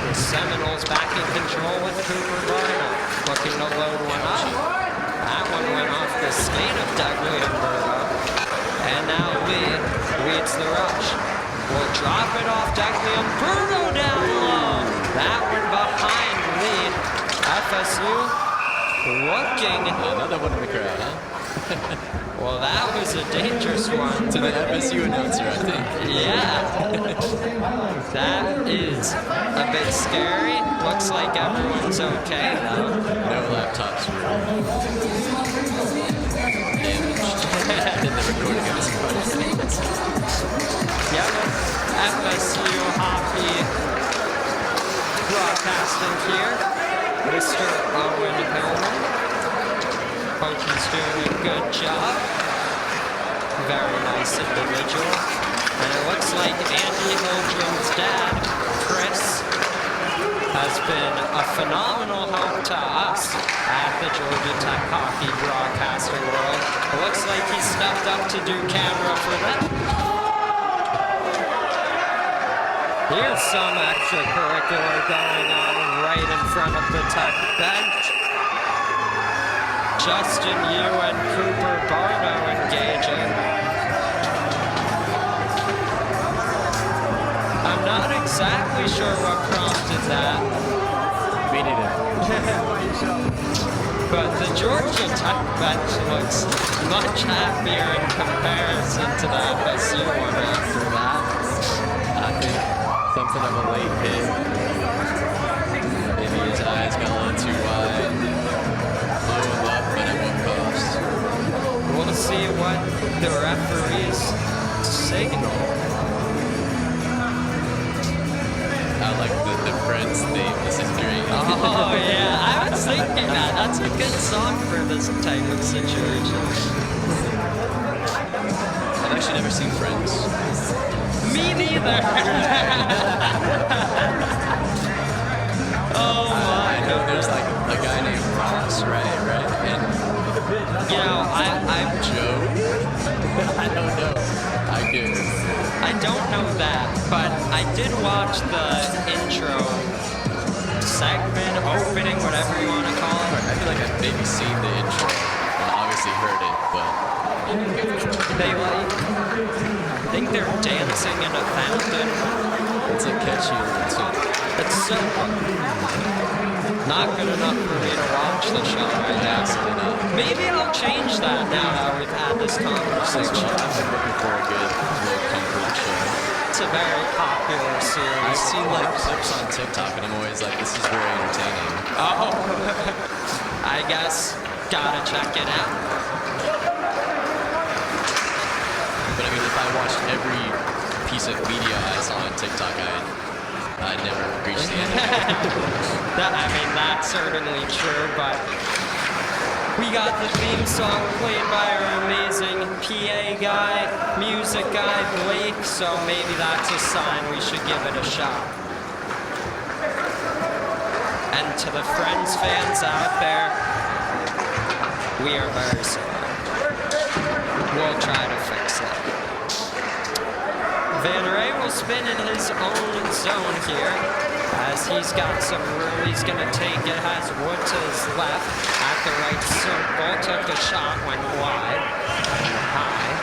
The Seminoles back in control with Cooper Barna. Looking to load one up. That one went off the skate of Dudley and Burrow. And now Lee leads the rush. We'll drop it off Dudley and Burrow down low. That one behind Lee. FSU looking. Another one in the crowd, huh? Well, that was a dangerous one. To the FSU announcer, I think. Yeah. That is a bit scary. Looks like everyone's okay, though. No laptops were damaged in the recording of this podcast. Yep. FSU hockey broadcasting here. Mr. Owen Hillman. Coach is doing a good job. Very nice individual. And it looks like Andy Hildren's dad, Chris, has been a phenomenal help to us at the Georgia Tech hockey broadcasting world. It looks like he stepped up to do camera for them. Here's some extracurricular going on right in front of the Tech bench. Justin Yu and Cooper Barno engaging. I'm not exactly sure what prompted that. Me neither. But the Georgia Tech bench looks much happier in comparison to the FSU one after that. I think something of a late hit. Maybe his eyes got a little too wide. Blew him up, but at what cost? We'll see what the referees signal. I like the Friends theme, this is great. Oh yeah, I was thinking that. That's a good song for this type of situation. I've actually never seen Friends. Me neither. Oh my. I know there's like a guy named Ross, right? And you know, I'm Joe. I don't know. I don't know that, but I did watch the intro segment, opening, whatever you want to call it. I feel like I've maybe seen the intro and obviously heard it, but they I think they're dancing in a fountain. it's a catchy little tune. circle. Not good enough for me to watch the shot right now. Maybe I'll change that now that we've had this conversation. I'm looking for a good low comfort show. It's a very popular series. I've seen like clips on TikTok and I'm always like, this is very entertaining. Oh, I guess gotta check it out. But I mean, if I watched every piece of media I saw on TikTok, I'd never reach the end of it. I mean, that's certainly true, but we got the theme song played by our amazing PA guy, music guy, Blake, so maybe that's a sign we should give it a shot. And to the Friends fans out there, we are very sorry. We'll try to fix it. Van Ray will spin in his own zone here as he's got some room. He's going to take it, has Wood to his left at the right circle. Took a shot, went wide and high.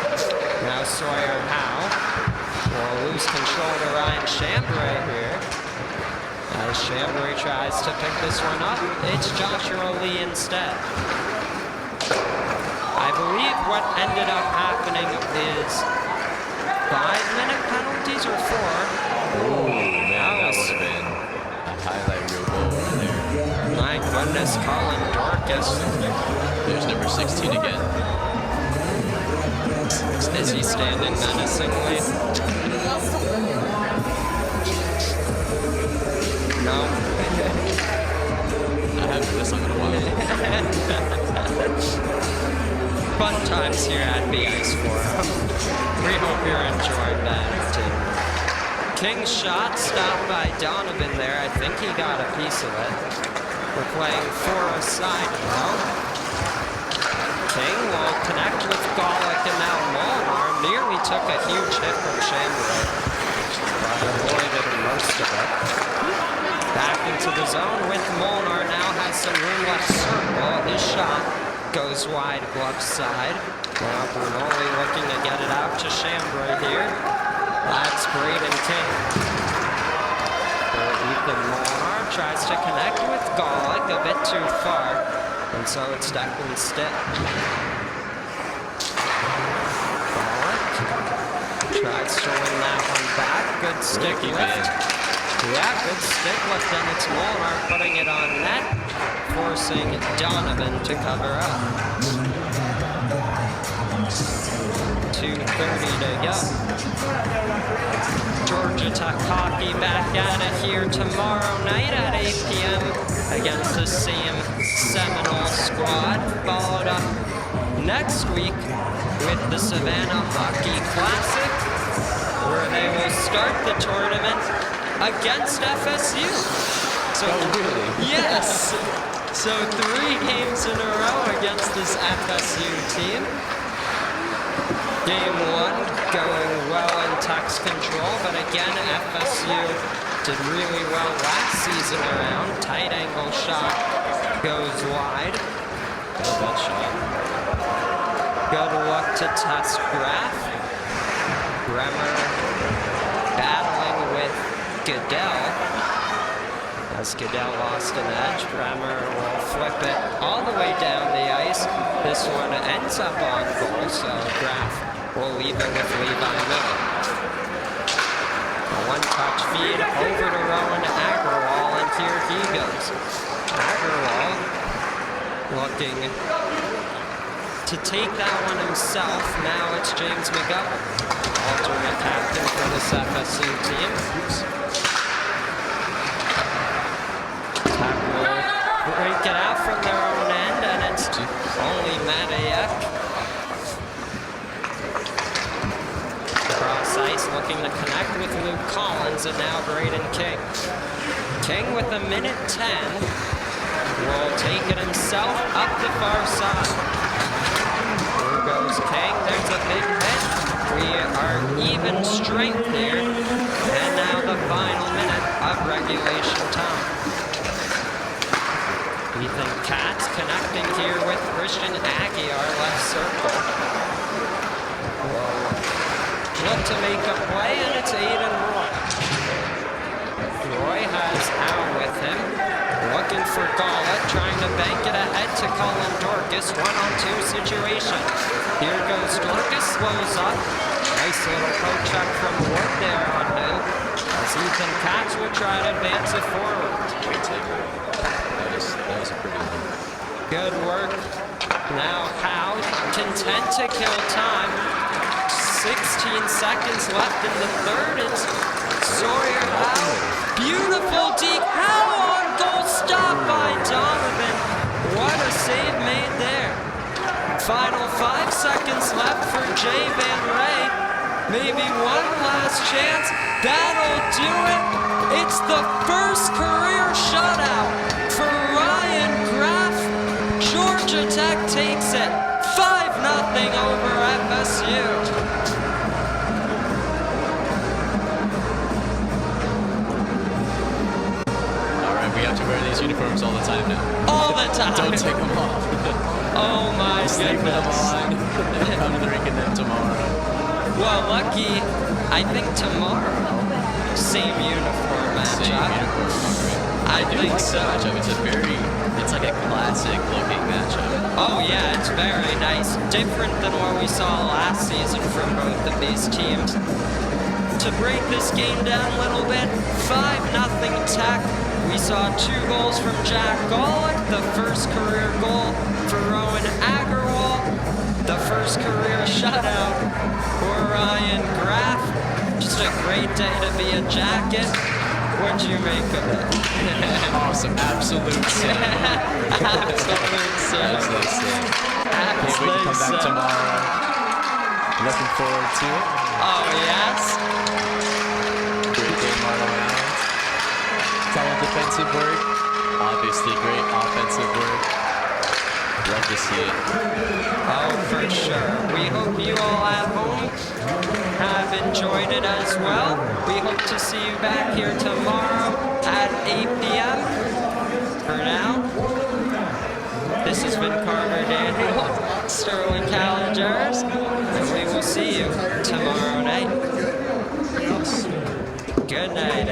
Now Sawyer Howe will lose control to Ryan Chambray here. As Chambray tries to pick this one up, it's Joshua Lee instead. I believe what ended up happening is 5-minute penalties or 4. Oh man, that would have been a highlight reel goal right there. My goodness, Colin Dorcas. There's number 16 again. Is he standing menacingly? No. I haven't heard this song in a while. Fun times here at the Ice Forum. We hope you're enjoying that too. King's shot stopped by Donovan there. I think he got a piece of it. We're playing 4-a-side now. King will connect with Golick and now Molnar. Nearly took a huge hit from Chambray, but avoided most of it. Back into the zone with Molnar, now has some room left circle. His shot goes wide glove side. Now Brunoli looking to get it out to Chambray here. That's Braden King. Ethan Molnar tries to connect with Golick a bit too far. And so it's Declan Stitt. Golick tries to win that one back. Good stick lift. Yeah, good stick lift, and it's Molnar putting it on net, forcing Donovan to cover up. 2:30 to go. Georgia Tech hockey back at it here tomorrow night at 8 p.m. against the same Seminole squad, followed up next week with the Savannah Hockey Classic, where they will start the tournament against FSU. So, really? Yes! So 3 games in a row against this FSU team. Game 1 going well in Tech's control, but again, FSU did really well last season around. Tight angle shot goes wide. Good shot. Good look to test Graff. Bremer battling with Goodell. As Goodell lost an edge, Bremer will flip it all the way down the ice. This one ends up on goal, so Graff will leave it with Levi Miller. A one-touch feed over to Rowan Agrawal, and here he goes. Agrawal looking to take that one himself. Now it's James McGovern, alternate captain for this FSU team. Tech will break it out from their own end, and it's only Matejek. Cross ice looking to connect with Luke Collins, and now Braden King. King with a minute 10 will take it himself up the far side. Here goes King, there's a big hit. We are even strength there, and now the final minute of regulation time. Ethan Katz connecting here with Christian Aguiar, left circle. Whoa. Look to make a play, and it's Aiden Roy. Roy has out him. Looking for Golick, trying to bank it ahead to Colin Dorcas. 1-on-2 situation. Here goes Dorcas, slows up. Nice little poke check from Wood there on him. As Ethan Katz would try to advance it forward. Great taker. That was a pretty one. Good work. Now Howe, content to kill time. 16 seconds left in the third. It's Sawyer Howe. Beautiful deke. Howe on goal, stopped by Donovan. What a save made there. Final 5 seconds left for Jay Van Ray. Maybe one last chance. That'll do it. It's the first career shutout for Ryan Graff. Georgia Tech takes it 5-0 over FSU. All right, we have to wear these uniforms all the time now. All the time. Don't take them off. Oh my Sleep with them goodness. on. Come to the rink in them tomorrow. Well, lucky, I think tomorrow, same uniform matchup. Same uniform. I do think like so. the matchup. It's like a classic looking matchup. Oh yeah, it's very nice. Different than what we saw last season from both of these teams. To break this game down a little bit, 5-0 Tech. We saw 2 goals from Jack Golick, the first career goal for Rowan Agarwal, the first career shutout for Ryan Graff. Just a great day to be a Jacket. What'd you make of it? Awesome. Absolute sin. Absolute sin. Absolute sin. Can't wait to come back Absolute sin. tomorrow. Looking forward to it. Oh, yes. Great game all around. Solid defensive work. Obviously great offensive work. Love to see it. Oh, for sure. We hope you all at home have enjoyed it as well. We hope to see you back here tomorrow at 8 p.m. For now, this has been Carter Daniel, Sterling Calingers, and we will see you tomorrow night. Good night.